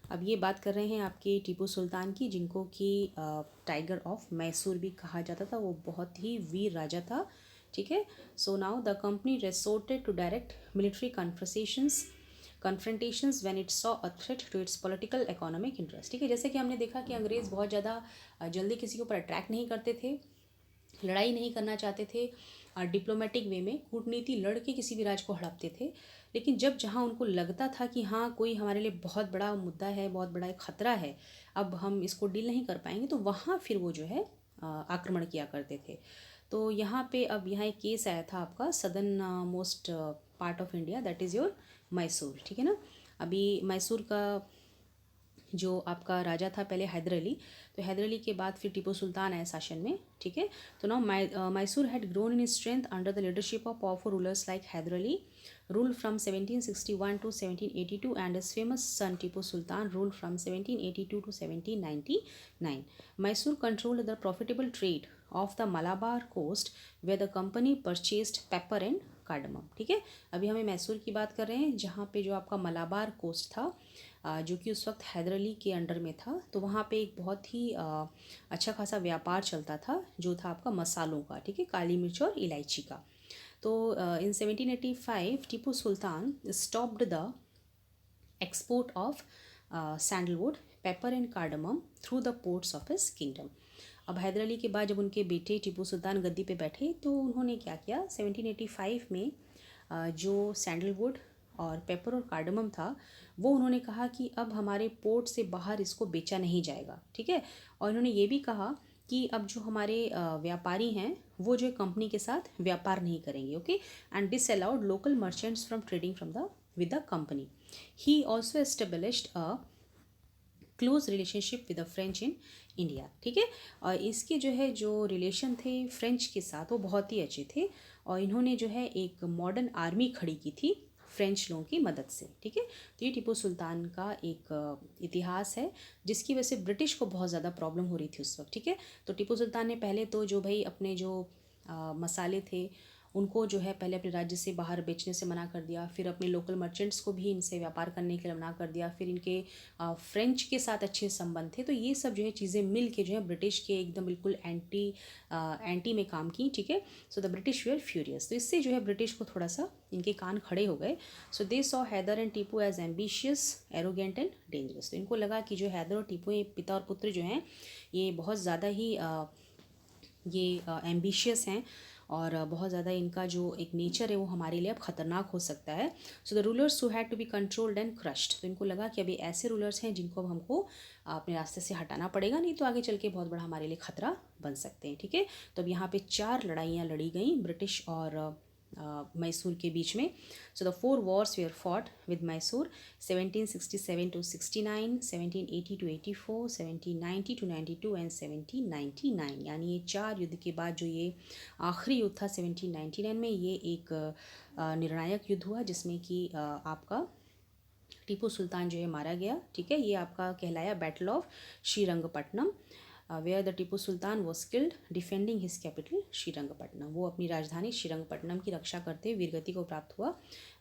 अब ये बात कर रहे हैं आपके टीपू सुल्तान की, जिनको कि टाइगर ऑफ मैसूर भी कहा जाता था। वो बहुत ही वीर राजा था। ठीक है, so now the company resorted to direct military confrontations when it saw a threat to its political economic interest। ठीक है, जैसे कि हमने देखा कि अंग्रेज़ बहुत ज़्यादा जल्दी किसी के ऊपर अट्रैक्ट नहीं करते थे, लड़ाई नहीं करना चाहते थे, डिप्लोमेटिक वे में कूटनीति लड़ के किसी भी राज्य को हड़पते थे। लेकिन जब जहाँ उनको लगता था कि हाँ कोई हमारे लिए बहुत बड़ा मुद्दा है, बहुत बड़ा एक ख़तरा है, अब हम इसको डील नहीं कर पाएंगे, तो वहाँ फिर वो जो है आक्रमण किया करते थे। तो यहाँ पे अब यहाँ एक केस आया था आपका southern most part of India, that is your Mysore. ठीक है ना, अभी मैसूर का जो आपका राजा था पहले हैदर अली, तो हैदर अली के बाद फिर टीपू सुल्तान आए शासन में। ठीक है, तो now Mysore had grown in strength under the leadership of powerful rulers like Hyder Ali ruled from 1761 to 1782 and his famous son Tipu Sultan ruled from 1782 to 1799. Mysore controlled the profitable trade of the Malabar coast where the company purchased pepper and cardamom। ठीक है, अभी हमें मैसूर की बात कर रहे हैं जहाँ पे जो आपका मलाबार कोस्ट था जो कि उस वक्त हैदर अली के अंडर में था, तो वहाँ पे एक बहुत ही अच्छा खासा व्यापार चलता था जो था आपका मसालों का। ठीक है, काली मिर्च और इलायची का। तो in 1785 Tipu Sultan stopped the export of sandalwood, pepper and cardamom through the ports of his kingdom. अब हैदर अली के बाद जब उनके बेटे टीपू सुल्तान गद्दी पे बैठे तो उन्होंने क्या किया, 1785 में जो सैंडलवुड और पेपर और कार्डमम था वो उन्होंने कहा कि अब हमारे पोर्ट से बाहर इसको बेचा नहीं जाएगा। ठीक है, और इन्होंने ये भी कहा कि अब जो हमारे व्यापारी हैं वो जो कंपनी के साथ व्यापार नहीं करेंगे। Okay, and this allowed local merchants from trading from the with the company. He also established a close relationship with the French in India. ठीक है, और इसके जो है जो रिलेशन थे फ्रेंच के साथ वो बहुत ही अच्छे थे और इन्होंने जो है एक मॉडर्न आर्मी खड़ी की थी फ्रेंच लोगों की मदद से। ठीक है, तो ये टीपू सुल्तान का एक इतिहास है जिसकी वजह से ब्रिटिश को बहुत ज़्यादा प्रॉब्लम हो रही थी उस वक्त। ठीक है, तो टीपू सुल्तान ने पहले तो जो भाई अपने जो मसाले थे उनको जो है पहले अपने राज्य से बाहर बेचने से मना कर दिया, फिर अपने लोकल मर्चेंट्स को भी इनसे व्यापार करने के लिए मना कर दिया, फिर इनके फ्रेंच के साथ अच्छे संबंध थे। तो ये सब जो है चीज़ें मिल के जो है ब्रिटिश के एकदम बिल्कुल एंटी में काम की। ठीक है, so the British were furious, तो इससे जो है ब्रिटिश को थोड़ा सा इनके कान खड़े हो गए। So they saw Haidar and Tipu as ambitious, arrogant and dangerous. तो इनको लगा कि जो हैदर और टीपू ये पिता और पुत्र जो हैं ये बहुत ज़्यादा ही ये एम्बिशियस हैं और बहुत ज़्यादा इनका जो एक नेचर है वो हमारे लिए अब ख़तरनाक हो सकता है। So the rulers who had to be controlled and crushed, तो इनको लगा कि अभी ऐसे रूलर्स हैं जिनको अब हमको अपने रास्ते से हटाना पड़ेगा, नहीं तो आगे चल के बहुत बड़ा हमारे लिए ख़तरा बन सकते हैं। ठीक है, तो अब यहाँ पे 4 लड़ाइयाँ लड़ी गई ब्रिटिश और मैसूर के बीच में. So the 4 wars were fought with Mysore: 1767 to 69, 1780 to 84, 1790 to 92 and 1799. यानी ये 4 युद्ध के बाद जो ये आखिरी युद्ध था 1799 में, ये एक निर्णायक युद्ध हुआ जिसमें कि आपका टीपू सुल्तान जो है मारा गया. ठीक है, ये आपका कहलाया battle of Srirangapatnam, where the Tipu Sultan was killed defending his capital Srirangapatnam. वो अपनी राजधानी श्रीरंगपट्टनम की रक्षा करते हुए वीरगति को प्राप्त हुआ.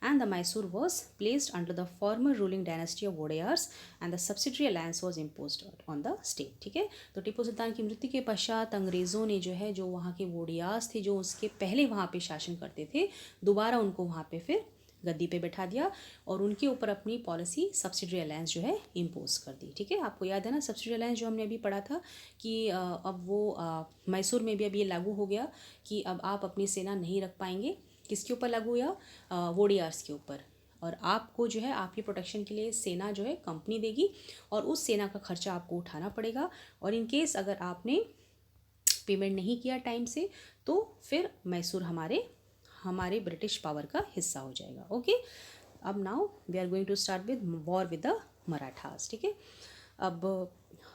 And the Mysore was placed under the former ruling dynasty of Wodeyars and the subsidiary alliance was imposed on the state. ठीक है, तो टीपू सुल्तान की मृत्यु के पश्चात अंग्रेज़ों ने जो है, जो वहाँ के वोडियार्स थे, जो उसके पहले वहाँ पे शासन करते थे, दोबारा उनको वहाँ पे फिर गद्दी पे बैठा दिया और उनके ऊपर अपनी पॉलिसी सब्सिडरी अलायंस जो है इम्पोज कर दी. ठीक है, आपको याद है ना सब्सिडरी अलायंस जो हमने अभी पढ़ा था कि अब वो मैसूर में भी अब ये लागू हो गया कि अब आप अपनी सेना नहीं रख पाएंगे. किसके ऊपर लागू हुआ? वोडियार्स के ऊपर. और आपको जो है आपकी प्रोटेक्शन के लिए सेना जो है कंपनी देगी और उस सेना का खर्चा आपको उठाना पड़ेगा. और इन केस अगर आपने पेमेंट नहीं किया टाइम से तो फिर मैसूर हमारे ब्रिटिश पावर का हिस्सा हो जाएगा. ओके, अब now we are going to start with war with the Marathas. ठीक है, अब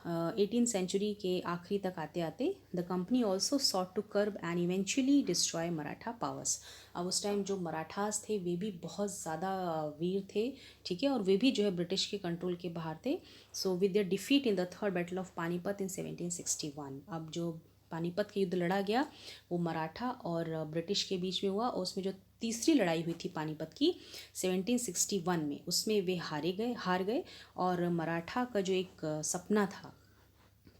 18th सेंचुरी के आखिरी तक आते आते the company also sought to curb and eventually destroy Maratha powers. अब उस टाइम जो मराठास थे वे भी बहुत ज़्यादा वीर थे. ठीक है, और वे भी जो है ब्रिटिश के कंट्रोल के बाहर थे. So with their defeat in the third battle of Panipat in 1761, अब जो पानीपत का युद्ध लड़ा गया वो मराठा और ब्रिटिश के बीच में हुआ. और उसमें जो तीसरी लड़ाई हुई थी पानीपत की 1761 में, उसमें वे हार गए. और मराठा का जो एक सपना था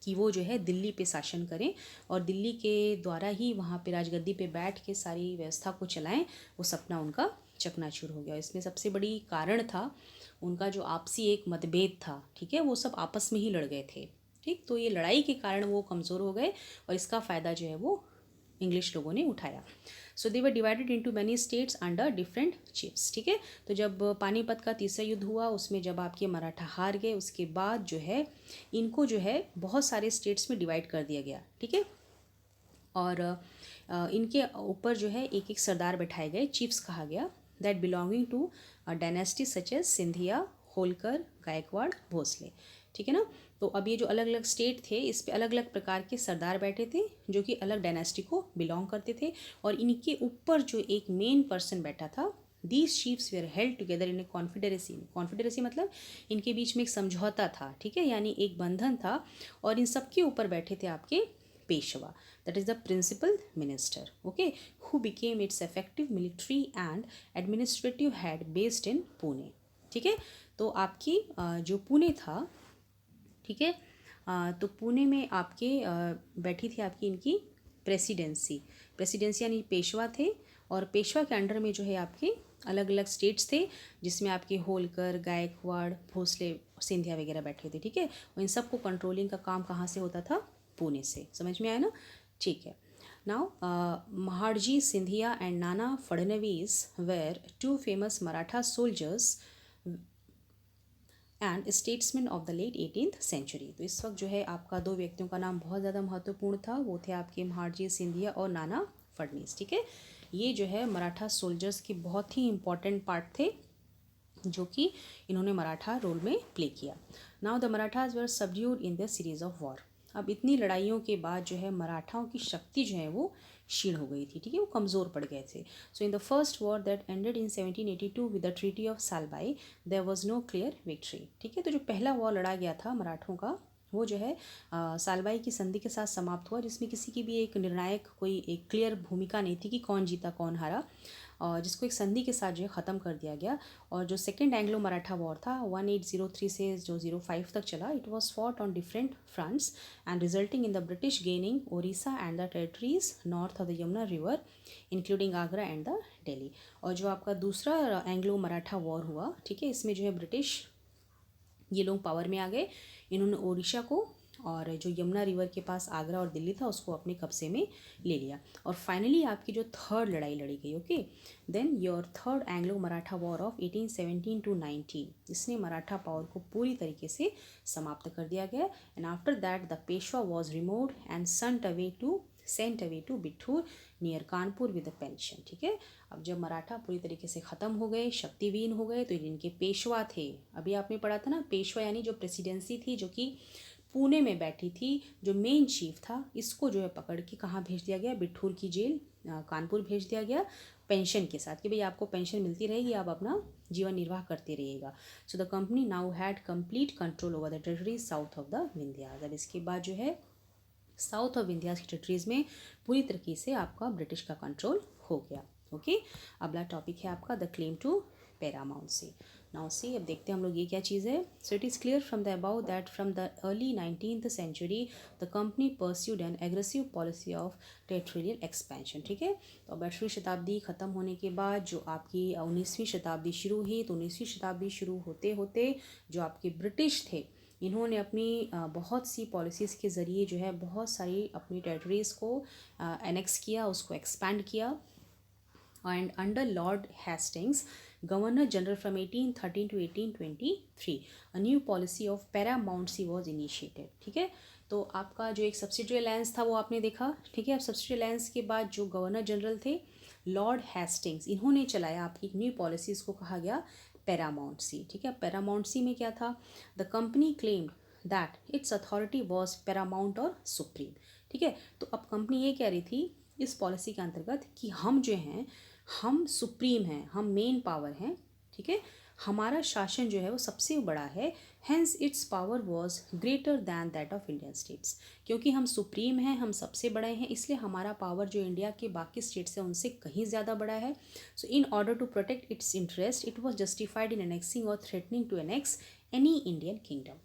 कि वो जो है दिल्ली पे शासन करें और दिल्ली के द्वारा ही वहाँ पे राजगद्दी पे बैठ के सारी व्यवस्था को चलाएं, वो सपना उनका चकनाचूर हो गया. इसमें सबसे बड़ी कारण था उनका जो आपसी एक मतभेद था. ठीक है, वो सब आपस में ही लड़ गए थे. ठीक, तो ये लड़ाई के कारण वो कमज़ोर हो गए और इसका फ़ायदा जो है वो इंग्लिश लोगों ने उठाया. So they were divided into many states under different chiefs. ठीक है, तो जब पानीपत का तीसरा युद्ध हुआ उसमें जब आपके मराठा हार गए, उसके बाद जो है इनको जो है बहुत सारे स्टेट्स में डिवाइड कर दिया गया. ठीक है, और इनके ऊपर जो है एक एक सरदार बैठाए गए, चीफ्स कहा गया, that belonging to dynasty such as Scindia, Holkar, Gaekwad, Bhonsle. ठीक है ना, तो अब ये जो अलग अलग स्टेट थे इस पे अलग अलग प्रकार के सरदार बैठे थे जो कि अलग डायनेस्टी को बिलोंग करते थे. और इनके ऊपर जो एक मेन पर्सन बैठा था, these chiefs were held together in a confederacy. Confederacy मतलब इनके बीच में एक समझौता था. ठीक है, यानी एक बंधन था. और इन सब के ऊपर बैठे थे आपके Peshwa, that is the principal minister, okay, who became its effective military and administrative head based in Pune. ठीक है, तो आपकी जो पुणे था, ठीक है, तो पुणे में आपके बैठी थी आपकी इनकी प्रेसिडेंसी यानी पेशवा थे. और पेशवा के अंडर में जो है आपके अलग अलग स्टेट्स थे जिसमें आपके होलकर, गायकवाड़, भोसले, सिंधिया वगैरह बैठे थे. ठीक है, और इन सब को कंट्रोलिंग का काम कहाँ से होता था? पुणे से. समझ में आया ना? ठीक है. Now Mahadji Scindia and Nana Phadnavis were 2 famous Maratha soldiers and statesman of the late 18th century. तो इस वक्त जो है आपका 2 व्यक्तियों का नाम बहुत ज़्यादा महत्वपूर्ण था. वो थे आपके महाडजी सिंधिया और नाना फडणवीस. ठीक है, ये जो है मराठा सोल्जर्स के बहुत ही इंपॉर्टेंट पार्ट थे जो कि इन्होंने मराठा रोल में प्ले किया. Now the Marathas were subdued in the series of war. अब इतनी लड़ाइयों के बाद जो है मराठाओं की शक्ति जो है वो क्षीण हो गई थी. ठीक है, वो कमज़ोर पड़ गए थे. So in the first war that ended in 1782 with the treaty of Salbai there was no clear victory. ठीक है, तो जो पहला वॉर लड़ा गया था मराठों का वो जो है सालबाई की संधि के साथ समाप्त हुआ, जिसमें किसी की भी एक निर्णायक कोई एक क्लियर भूमिका नहीं थी कि कौन जीता कौन हारा, और जिसको एक संधि के साथ जो है ख़त्म कर दिया गया. और जो सेकेंड एंग्लो मराठा वॉर था 1803 से जो 05 तक चला, it was fought on different fronts and resulting in the British gaining Odisha and the territories north of the Yamuna river including Agra and the Delhi. और जो आपका दूसरा एंग्लो मराठा वॉर हुआ, ठीक है, इसमें जो है ब्रिटिश ये लोग पावर में आ गए. इन्होंने ओडिशा को और जो यमुना रिवर के पास आगरा और दिल्ली था उसको अपने कब्जे में ले लिया. और फाइनली आपकी जो थर्ड लड़ाई लड़ी गई, okay, then your third Anglo Maratha war of 1817 to 19, इसने मराठा पावर को पूरी तरीके से समाप्त कर दिया गया. And after that the Peshwa was removed and sent away to sent away to Bithur near Kanpur with a pension. ठीक है, अब जब मराठा पूरी तरीके से ख़त्म हो गए, शक्तिहीन हो गए, तो जिनके पेशवा थे, अभी आपने पढ़ा था ना, पेशवा यानी जो प्रेसिडेंसी थी जो कि पुणे में बैठी थी, जो मेन चीफ था, इसको जो है पकड़ के कहाँ भेज दिया गया, बिठूर की जेल कानपुर भेज दिया गया पेंशन के साथ कि भाई आपको पेंशन मिलती रहेगी, आप अपना जीवन निर्वाह करते रहिएगा। So the company now had complete control over the territory south of the Vindhyas. अब इसके बाद जो है साउथ ऑफ विंध्यास की टेरिटरीज में पूरी तरीके से आपका ब्रिटिश का कंट्रोल हो गया। ओके, अगला टॉपिक है आपका the claim to paramountcy. Now see, अब देखते हैं हम लोग ये क्या चीज़ है। So it is clear from the above that from the early 19th century the company pursued an aggressive policy of territorial expansion. ठीक है, तो 18वीं शताब्दी ख़त्म होने के बाद जो आपकी 19वीं शताब्दी शुरू हुई, तो 19वीं शताब्दी शुरू होते होते जो आपके ब्रिटिश थे, इन्होंने अपनी बहुत सी पॉलिसीज़ के ज़रिए जो है बहुत सारी अपनी टेरिटरीज़ को एनेक्स किया, उसको एक्सपैंड किया। And under Lord Hastings governor general from 1813 to 1823 a new policy of paramountcy was initiated. ठीक है, तो आपका जो एक सब्सिडरी अलायंस था वो आपने देखा। ठीक है, अब सब्सिडरी अलायंस के बाद जो गवर्नर जनरल थे लॉर्ड हेस्टिंग्स, इन्होंने चलाया आपकी न्यू पॉलिसी, इसको कहा गया पैरामाउंसी। ठीक है, पैरामाउंसी में क्या था, the company claimed that it's authority was Paramount और सुप्रीम। ठीक है, तो अब कंपनी ये कह रही थी इस पॉलिसी के अंतर्गत कि हम जो हैं, हम सुप्रीम हैं, हम मेन पावर हैं। ठीक है, हमारा शासन जो है वो सबसे बड़ा है, hence its power was greater than that of Indian states. क्योंकि हम सुप्रीम हैं, हम सबसे बड़े हैं, इसलिए हमारा पावर जो इंडिया के बाकी स्टेट्स हैं उनसे कहीं ज़्यादा बड़ा है। So in order to protect its interest it was justified in annexing or threatening to annex any Indian kingdom.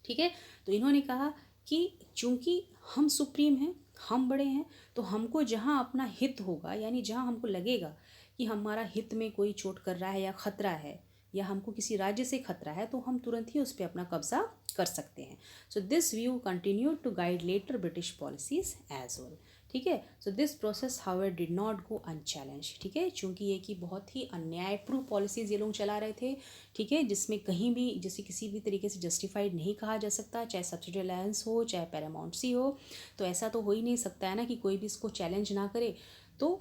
ठीक है, तो इन्होंने कहा कि चूंकि हम सुप्रीम हैं, हम बड़े हैं, तो हमको जहाँ अपना हित होगा, यानी जहाँ हमको लगेगा कि हमारा हित में कोई चोट कर रहा है या ख़तरा है या हमको किसी राज्य से खतरा है, तो हम तुरंत ही उस पर अपना कब्जा कर सकते हैं। So this view continue to guide later British policies as well. ठीक है, so this process however did not go unchallenged. ठीक है, चूँकि ये कि बहुत ही अन्यायपूर्ण पॉलिसीज़ ये लोग चला रहे थे। ठीक है, जिसमें कहीं भी जैसे किसी भी तरीके से जस्टिफाइड नहीं कहा जा सकता, चाहे सब्सिडी अलायंस हो चाहे पैरामाउंसी हो, तो ऐसा तो हो ही नहीं सकता है ना कि कोई भी इसको चैलेंज ना करे। तो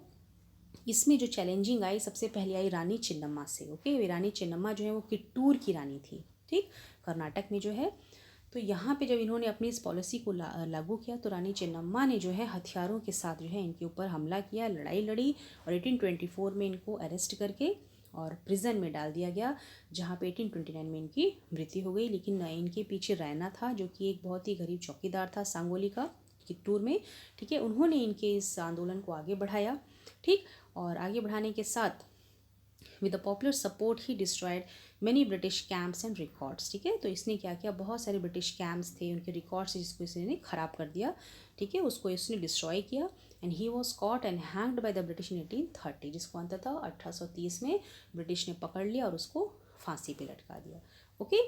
इसमें जो चैलेंजिंग आई, सबसे पहले आई रानी चिन्नम्मा से। ओके, रानी चिन्नम्मा जो है वो किट्टूर की रानी थी, ठीक, कर्नाटक में जो है। तो यहाँ पे जब इन्होंने अपनी इस पॉलिसी को लागू किया, तो रानी चिन्नम्मा ने जो है हथियारों के साथ जो है इनके ऊपर हमला किया, लड़ाई लड़ी, और 1824 में इनको अरेस्ट करके और प्रिजन में डाल दिया गया, जहाँ पे 1829 में इनकी मृत्यु हो गई। लेकिन इनके पीछे रैना था, जो कि एक बहुत ही गरीब चौकीदार था सांगोली का, कित्तूर में। ठीक है, उन्होंने इनके इस आंदोलन को आगे बढ़ाया। ठीक, और आगे बढ़ाने के साथ with the popular support he destroyed many British camps and records. ठीक है, तो इसने क्या किया, बहुत सारे ब्रिटिश कैंप्स थे, उनके रिकॉर्ड्स जिसको इसने ख़राब कर दिया। ठीक है, उसको इसने डिस्ट्रॉय किया। And he was caught and hanged by the British in 1830, जिसको अंततः 1830 में ब्रिटिश ने पकड़ लिया और उसको फांसी पे लटका दिया। ओके,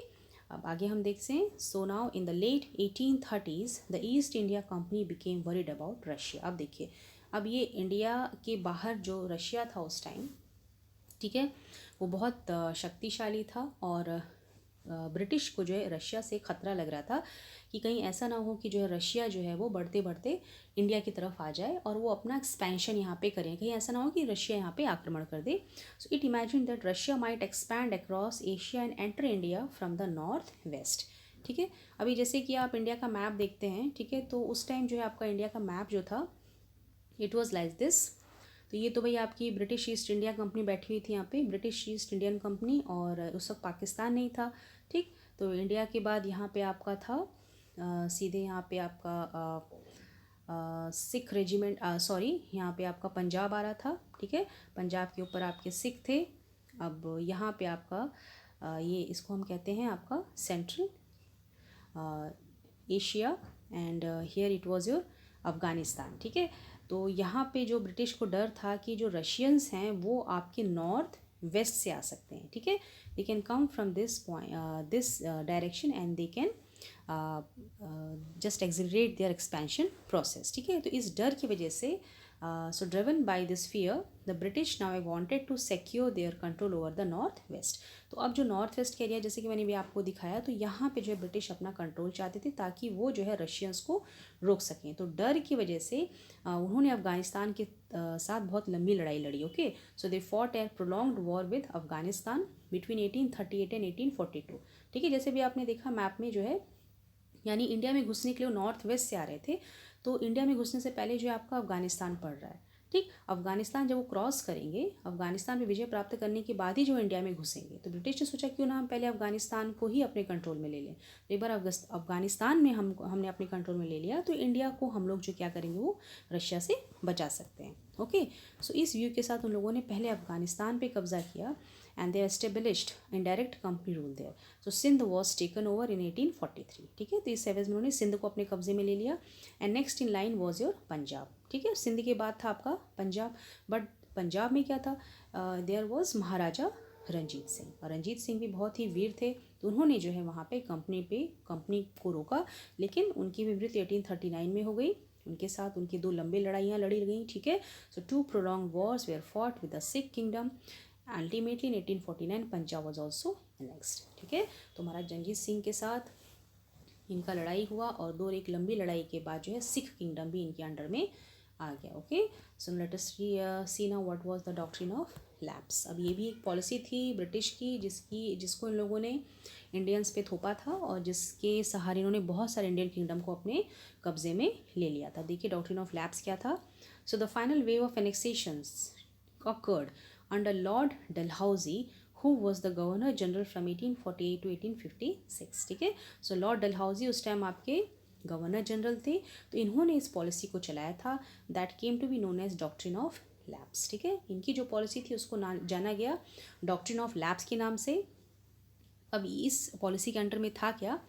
अब आगे हम देखते हैं। So now in the late 1830s the East India Company became worried about Russia. अब देखिए, अब ये इंडिया के बाहर जो रशिया था उस टाइम, ठीक है, वो बहुत शक्तिशाली था, और ब्रिटिश को जो है रशिया से ख़तरा लग रहा था कि कहीं ऐसा ना हो कि जो है रशिया जो है वो बढ़ते बढ़ते इंडिया की तरफ आ जाए और वो अपना एक्सपेंशन यहाँ पे करें, कहीं ऐसा ना हो कि रशिया यहाँ पे आक्रमण कर दे। So it imagine that Russia might expand across Asia and enter India from the north west. ठीक है, अभी जैसे कि आप इंडिया का मैप देखते हैं, ठीक है, तो उस टाइम जो है आपका इंडिया का मैप जो था इट वॉज लाइक दिस। तो ये तो भाई आपकी ब्रिटिश ईस्ट इंडिया कंपनी बैठी हुई थी यहाँ पे, ब्रिटिश ईस्ट इंडियन कंपनी, और उस वक्त पाकिस्तान नहीं था। ठीक, तो इंडिया के बाद यहाँ पे आपका था सीधे यहाँ पे आपका सिख रेजिमेंट, सॉरी यहाँ पे आपका पंजाब आ रहा था। ठीक है, पंजाब के ऊपर आपके सिख थे। अब यहाँ पे आपका ये इसको हम कहते हैं आपका central Asia, and here it was your Afghanistan. ठीक है, तो यहाँ पे जो ब्रिटिश को डर था कि जो रशियंस हैं वो आपके नॉर्थ वेस्ट से आ सकते हैं। ठीक है, they can come from this point this direction and they can just accelerate their expansion process. ठीक है, तो इस डर की वजह से So driven by this fear, the British now wanted to secure their control over the north west. तो अब जो नॉर्थ वेस्ट का एरिया, जैसे कि मैंने भी आपको दिखाया, तो यहाँ पे जो है ब्रिटिश अपना कंट्रोल चाहते थे ताकि वो जो है रशियंस को रोक सकें। तो डर की वजह से उन्होंने अफगानिस्तान के साथ बहुत लंबी लड़ाई लड़ी। Okay, so they fought A prolonged war with Afghanistan between 1838 and 1842। ठीक है, जैसे भी आपने देखा मैप में जो है, यानी इंडिया में घुसने के लिए नॉर्थ वेस्ट से आ रहे थे, तो इंडिया में घुसने से पहले जो है आपका अफगानिस्तान पड़ रहा है। ठीक, अफगानिस्तान जब वो क्रॉस करेंगे, अफगानिस्तान पे विजय प्राप्त करने के बाद ही जो इंडिया में घुसेंगे, तो ब्रिटिश ने सोचा क्यों ना हम पहले अफगानिस्तान को ही अपने कंट्रोल में ले लें। तो एक बार अफगानिस्तान में हमने अपने कंट्रोल में ले लिया, तो इंडिया को हम लोग जो क्या करेंगे, वो रशिया से बचा सकते हैं। ओके, सो इस व्यू के साथ उन लोगों ने पहले अफगानिस्तान पे कब्जा किया and they established indirect company rule there. So Sindh was taken over in 1843। ठीक है, तो इस एवज में उन्होंने सिंध को अपने कब्जे में ले लिया। And next in line was your Punjab. ठीक है, सिंध के बाद था आपका पंजाब, बट पंजाब में क्या था, देयर वॉज महाराजा रंजीत सिंह, और रंजीत सिंह भी बहुत ही वीर थे, तो उन्होंने जो है वहाँ पे कंपनी को रोका, लेकिन उनकी भी मृत्यु 1839 में हो गई। उनके साथ उनकी 2 लंबी लड़ाइयाँ लड़ी गई। ठीक है, सो 2 prolonged wars were fought with the Sikh kingdom. Ultimately in 1849 Punjab was also next. ठीक है, तो महाराज रंजीत सिंह के साथ इनका लड़ाई हुआ, और 2 एक लंबी लड़ाई के बाद जो है सिख किंगडम भी इनके अंडर में आ गया। Okay, so let us see now what was the doctrine of lapse. अब ये भी एक पॉलिसी थी ब्रिटिश की, जिसको इन लोगों ने इंडियंस पे थोपा था, और जिसके सहारे इन्होंने बहुत सारे इंडियन किंगडम को अपने कब्जे में ले लिया था। देखिए डॉक्ट्रिन ऑफ लैप्स क्या था। So the final wave of annexations occurred under Lord Dalhousie, who was the Governor General from 1848 to 1856। ठीक है, सो लॉर्ड डलहाउजी उस टाइम आपके गवर्नर जनरल थे, तो इन्होंने इस पॉलिसी को चलाया था, that came to be known as doctrine of lapse. ठीक है, इनकी जो पॉलिसी थी उसको जाना गया डॉक्ट्रिन ऑफ लैप्स के नाम से। अब इस पॉलिसी के अंडर में था क्या,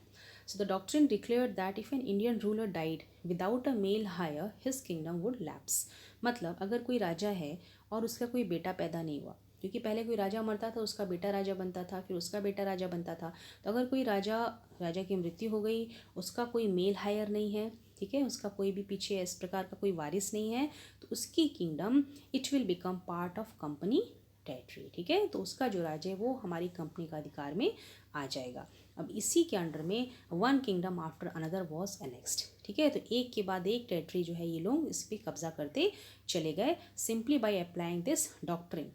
so the doctrine declared that if an Indian ruler died without a male heir his kingdom would lapse. मतलब अगर कोई राजा है और उसका कोई बेटा पैदा नहीं हुआ, क्योंकि पहले कोई राजा मरता था, उसका बेटा राजा बनता था, फिर उसका बेटा राजा बनता था, तो अगर कोई राजा की मृत्यु हो गई, उसका कोई मेल हायर नहीं है, ठीक है, उसका कोई भी पीछे इस प्रकार का कोई वारिस नहीं है, तो उसकी kingdom it will become part of company territory. ठीक है, तो उसका जो राज्य है वो हमारी कंपनी का अधिकार में आ जाएगा। अब इसी के अंडर में 1 kingdom after another was annexed. ठीक है, तो एक के बाद एक टेरिटरी जो है ये लोग इस पर कब्जा करते चले गए, simply by applying this doctrine.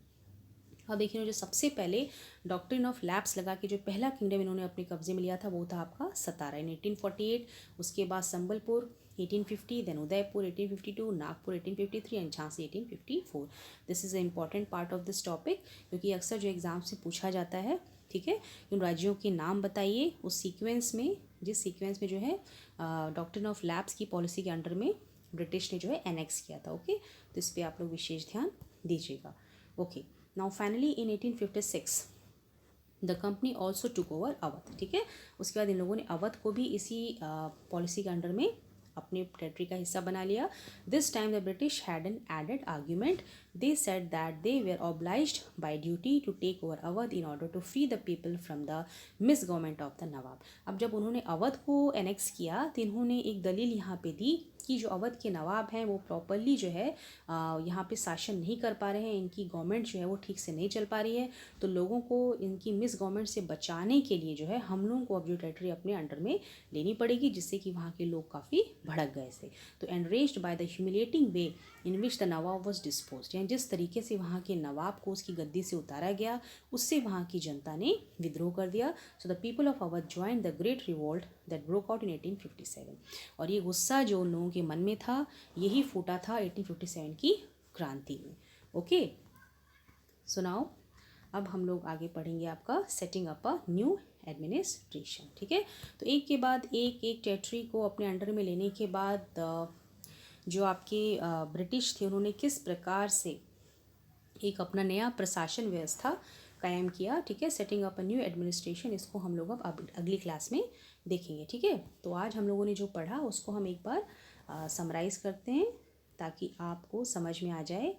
अब देखिए जो सबसे पहले डॉक्ट्रिन ऑफ लैप्स लगा के जो पहला किंगडम इन्होंने अपने कब्जे में लिया था वो था आपका सतारा इन 1848, उसके बाद Sambalpur 1850, then Udaipur 1852, Nagpur 1853 and Jhansi 1854। This is a important part of this topic, क्योंकि अक्सर जो एग्जाम से पूछा जाता है। ठीक है, उन राज्यों के नाम बताइए उस सीक्वेंस में, जिस सीक्वेंस में जो है डॉक्ट्रिन ऑफ लैप्स की पॉलिसी के अंडर में ब्रिटिश ने जो है एनेक्स किया था। ओके, तो इस पर आप लोग विशेष ध्यान दीजिएगा। Okay, now finally in 1856 the company also took over Awadh. ठीक है, उसके बाद इन लोगों ने अवध को भी इसी पॉलिसी के अंडर में अपने टेरिटरी का हिस्सा बना लिया। This time the British had an added argument, they said that they were obliged by duty to take over Awadh in order to free the people from the misgovernment of the nawab. अब जब उन्होंने अवध को एनेक्स किया तो इन्होंने एक दलील यहाँ पे दी कि जो अवध के नवाब हैं वो प्रॉपरली जो है यहाँ पे शासन नहीं कर पा रहे हैं, इनकी गवर्नमेंट जो है वो ठीक से नहीं चल पा रही है, तो लोगों को इनकी मिस गवर्नमेंट से बचाने के लिए जो है हम लोगों को अब जो टेरिटरी अपने अंडर में लेनी पड़ेगी, जिससे कि वहाँ के लोग काफ़ी भड़क गए थे। तो enraged by the humiliating way in which the Nawab was disposed, यानी जिस तरीके से वहाँ के नवाब को उसकी गद्दी से उतारा गया, उससे वहाँ की जनता ने विद्रोह कर दिया। So the people of Awadh joined the great revolt that broke out in 1857। और ये गुस्सा जो उन लोगों के मन में था यही फूटा था 1857 की क्रांति में। ओके, सो नाउ अब हम लोग आगे पढ़ेंगे आपका setting up a new administration. ठीक है, तो एक के बाद एक टेरिटरी को अपने अंडर में लेने के बाद जो आपके ब्रिटिश थे उन्होंने किस प्रकार से एक अपना नया प्रशासन व्यवस्था कायम किया। ठीक है, setting up a new administration, इसको हम लोग अब अगली क्लास में देखेंगे। ठीक है, तो आज हम लोगों ने जो पढ़ा उसको हम एक बार समराइज़ करते हैं ताकि आपको समझ में आ जाए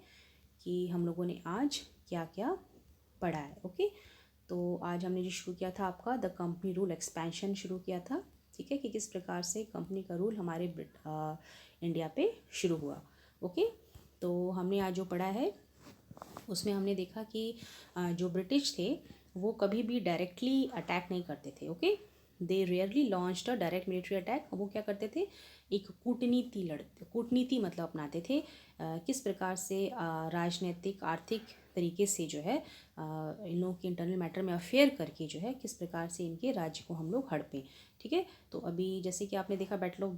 कि हम लोगों ने आज क्या क्या पढ़ा है। ओके, तो आज हमने जो शुरू किया था आपका द कंपनी रूल एक्सपेंशन शुरू किया था। ठीक है, कि किस प्रकार से कंपनी का रूल हमारे इंडिया पे शुरू हुआ। ओके, तो हमने आज जो पढ़ा है उसमें हमने देखा कि जो ब्रिटिश थे वो कभी भी डायरेक्टली अटैक नहीं करते थे। Okay, they rarely launched a direct military attack. वो क्या करते थे, एक कूटनीति मतलब अपनाते थे। किस प्रकार से राजनीतिक आर्थिक तरीके से जो है इन लोगों के इंटरनल मैटर में अफेयर करके जो है किस प्रकार से इनके राज्य को हम लोग हड़पें। ठीक है, तो अभी जैसे कि आपने देखा बैटल ऑफ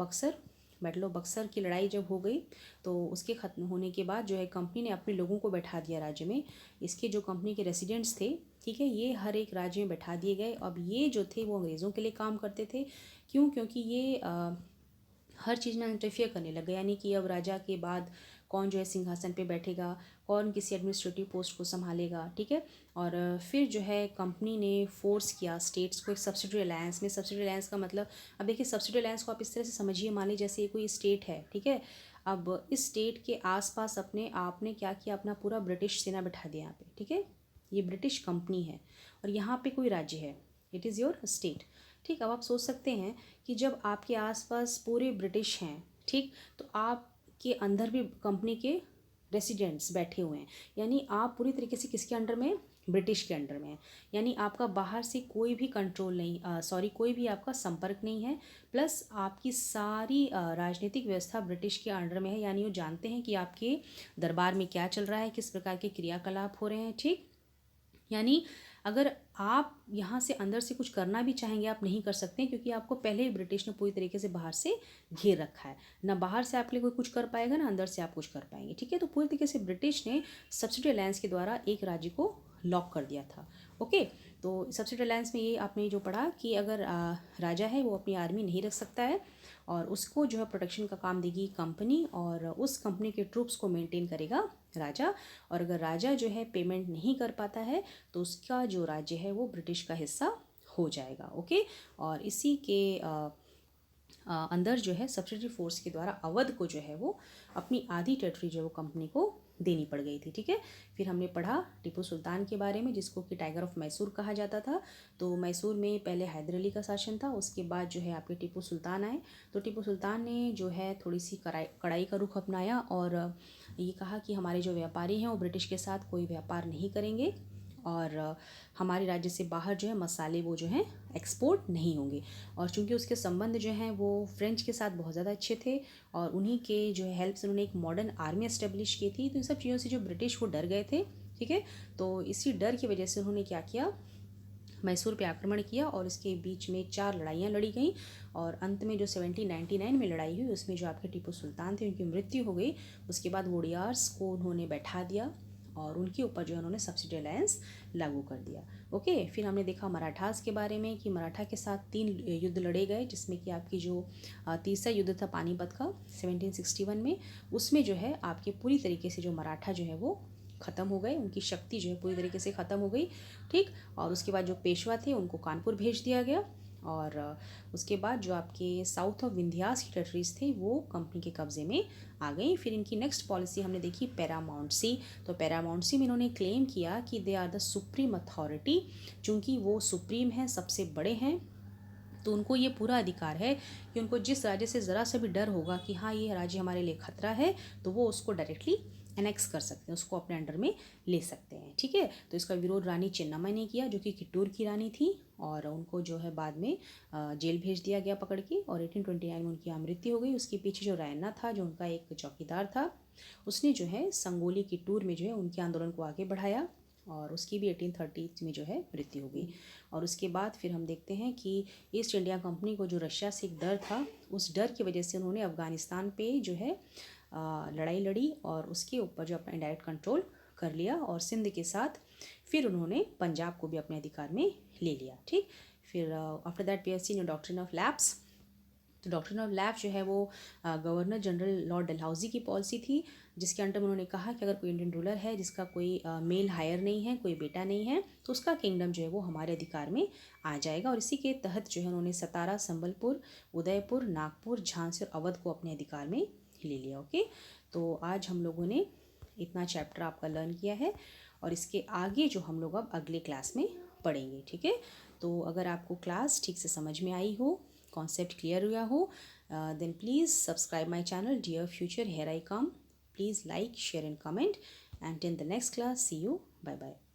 बक्सर की लड़ाई जब हो गई तो उसके ख़त्म होने के बाद जो है कंपनी ने अपने लोगों को बैठा दिया राज्य में। इसके जो कंपनी के रेसिडेंट्स थे, ठीक है, ये हर एक राज्य में बैठा दिए गए। अब ये जो थे वो अंग्रेज़ों के लिए काम करते थे। क्यों? क्योंकि ये हर चीज़ में इंटरफियर करने लग गए, यानी कि अब राजा के बाद कौन जो है सिंहासन पे बैठेगा, कौन किसी एडमिनिस्ट्रेटिव पोस्ट को संभालेगा। ठीक है, और फिर जो है कंपनी ने फोर्स किया स्टेट्स को एक सब्सिडरी अलायंस में। सब्सिडरी अलायंस का मतलब, अब देखिए सब्सिडरी अलायंस को आप इस तरह से समझिए, मान लीजिए जैसे ये कोई स्टेट है, ठीक है, अब इस स्टेट के आसपास अपने आपने क्या किया, अपना पूरा ब्रिटिश सेना बैठा दिया यहाँ पे। ठीक है, ये ब्रिटिश कंपनी है और यहाँ पे कोई राज्य है, इट इज़ योर स्टेट। ठीक, अब आप सोच सकते हैं कि जब आपके आसपास पूरे ब्रिटिश हैं, ठीक, तो आपके अंदर भी कंपनी के रेसिडेंट्स बैठे हुए हैं, यानी आप पूरी तरीके से किसके अंडर में हैं, ब्रिटिश के अंडर में है। यानी आपका बाहर से कोई भी कंट्रोल नहीं, कोई भी आपका संपर्क नहीं है। प्लस आपकी सारी राजनीतिक व्यवस्था ब्रिटिश के अंडर में है, यानी वो जानते हैं कि आपके दरबार में क्या चल रहा है, किस प्रकार के क्रियाकलाप हो रहे हैं। ठीक, यानी अगर आप यहाँ से अंदर से कुछ करना भी चाहेंगे आप नहीं कर सकते, क्योंकि आपको पहले ही ब्रिटिश ने पूरी तरीके से बाहर से घेर रखा है। ना बाहर से आपके लिए कोई कुछ कर पाएगा, ना अंदर से आप कुछ कर पाएंगे। ठीक है, तो पूरी तरीके से ब्रिटिश ने सब्सिडी अलायंस के द्वारा एक राज्य को लॉक कर दिया था। ओके, तो सब्सिडी अलायंस में ये आपने जो पढ़ा कि अगर राजा है वो अपनी आर्मी नहीं रख सकता है और उसको जो है प्रोटेक्शन का काम देगी कंपनी, और उस कंपनी के ट्रूप्स को मेंटेन करेगा राजा। और अगर राजा जो है पेमेंट नहीं कर पाता है तो उसका जो राज्य है वो ब्रिटिश का हिस्सा हो जाएगा। ओके, और इसी के अंदर जो है सब्सिडरी फोर्स के द्वारा अवध को जो है वो अपनी आधी टेरिटरी जो है वो कंपनी को देनी पड़ गई थी। ठीक है, फिर हमने पढ़ा टीपू सुल्तान के बारे में, जिसको कि टाइगर ऑफ मैसूर कहा जाता था। तो मैसूर में पहले हैदर अली का शासन था, उसके बाद जो है आपके टीपू सुल्तान आए। तो टीपू सुल्तान ने जो है थोड़ी सी कड़ाई का रुख अपनाया और ये कहा कि हमारे जो व्यापारी हैं वो ब्रिटिश के साथ कोई व्यापार नहीं करेंगे और हमारे राज्य से बाहर जो है मसाले वो जो हैं एक्सपोर्ट नहीं होंगे। और चूंकि उसके संबंध जो हैं वो फ्रेंच के साथ बहुत ज़्यादा अच्छे थे और उन्हीं के जो है हेल्प से उन्होंने एक मॉडर्न आर्मी एस्टेब्लिश की थी। तो इन सब चीज़ों से जो ब्रिटिश वो डर गए थे। ठीक है, तो इसी डर की वजह से उन्होंने क्या किया, मैसूर पे आक्रमण किया और इसके बीच में 4 लड़ाइयाँ लड़ी गई और अंत में जो 1799 में लड़ाई हुई उसमें जो आपके टीपू सुल्तान थे उनकी मृत्यु हो गई। उसके बाद वोडियार्स को उन्होंने बैठा दिया और उनके ऊपर जो है उन्होंने सब्सिडी अलायंस लागू कर दिया। ओके, फिर हमने देखा मराठास के बारे में कि मराठा के साथ 3 युद्ध लड़े गए, जिसमें कि आपकी जो तीसरा युद्ध था पानीपत का 1761 में, उसमें जो है आपके पूरी तरीके से जो मराठा जो है वो ख़त्म हो गए, उनकी शक्ति जो है पूरी तरीके से ख़त्म हो गई। ठीक, और उसके बाद जो पेशवा थे उनको कानपुर भेज दिया गया और उसके बाद जो आपके साउथ ऑफ विंध्यास की टेरिटरीज थे वो कंपनी के कब्ज़े में आ गई। फिर इनकी नेक्स्ट पॉलिसी हमने देखी पैरामाउंटसी। तो पैरामाउंटसी में इन्होंने क्लेम किया कि they are the supreme authority, चूँकि वो सुप्रीम हैं, सबसे बड़े हैं, तो उनको ये पूरा अधिकार है कि उनको जिस राज्य से ज़रा सा भी डर होगा कि हाँ ये राज्य हमारे लिए खतरा है, तो वो उसको डायरेक्टली एनेक्स कर सकते हैं, उसको अपने अंडर में ले सकते हैं। ठीक है, तो इसका विरोध रानी चेन्नम्मा ने किया जो कि कित्तूर की रानी थी और उनको जो है बाद में जेल भेज दिया गया पकड़ के और 1829 में उनकी मृत्यु हो गई। उसके पीछे जो रैना था, जो उनका एक चौकीदार था, उसने जो है संगोली कित्तूर में जो है उनके आंदोलन को आगे बढ़ाया और उसकी भी 1830 में जो है मृत्यु हो गई। और उसके बाद फिर हम देखते हैं कि ईस्ट इंडिया कंपनी को जो रशिया से एक डर था, उस डर की वजह से उन्होंने अफ़गानिस्तान पे जो है लड़ाई लड़ी और उसके ऊपर जो अपना इंडायरेक्ट कंट्रोल कर लिया और सिंध के साथ फिर उन्होंने पंजाब को भी अपने अधिकार में ले लिया। ठीक, फिर after that we have seen doctrine of lapse. तो डॉक्ट्रिन ऑफ लैप्स जो है वो गवर्नर जनरल लॉर्ड डलहौजी की पॉलिसी थी, जिसके अंडर उन्होंने कहा कि अगर कोई इंडियन रूलर है जिसका कोई मेल हायर नहीं है, कोई बेटा नहीं है, तो उसका किंगडम जो है वो हमारे अधिकार में आ जाएगा। और इसी के तहत जो है उन्होंने सतारा, संबलपुर, उदयपुर, नागपुर, झांसी और अवध को अपने अधिकार में ले लिया। ओके, तो आज हम लोगों ने इतना चैप्टर आपका लर्न किया है और इसके आगे जो हम लोग अब अगले क्लास में पढ़ेंगे। ठीक है, तो अगर आपको क्लास ठीक से समझ में आई हो, कॉन्सेप्ट क्लियर हुआ हो, then please subscribe my channel dear future, here I come. please like, share and comment. And till the next class, see you. Bye bye.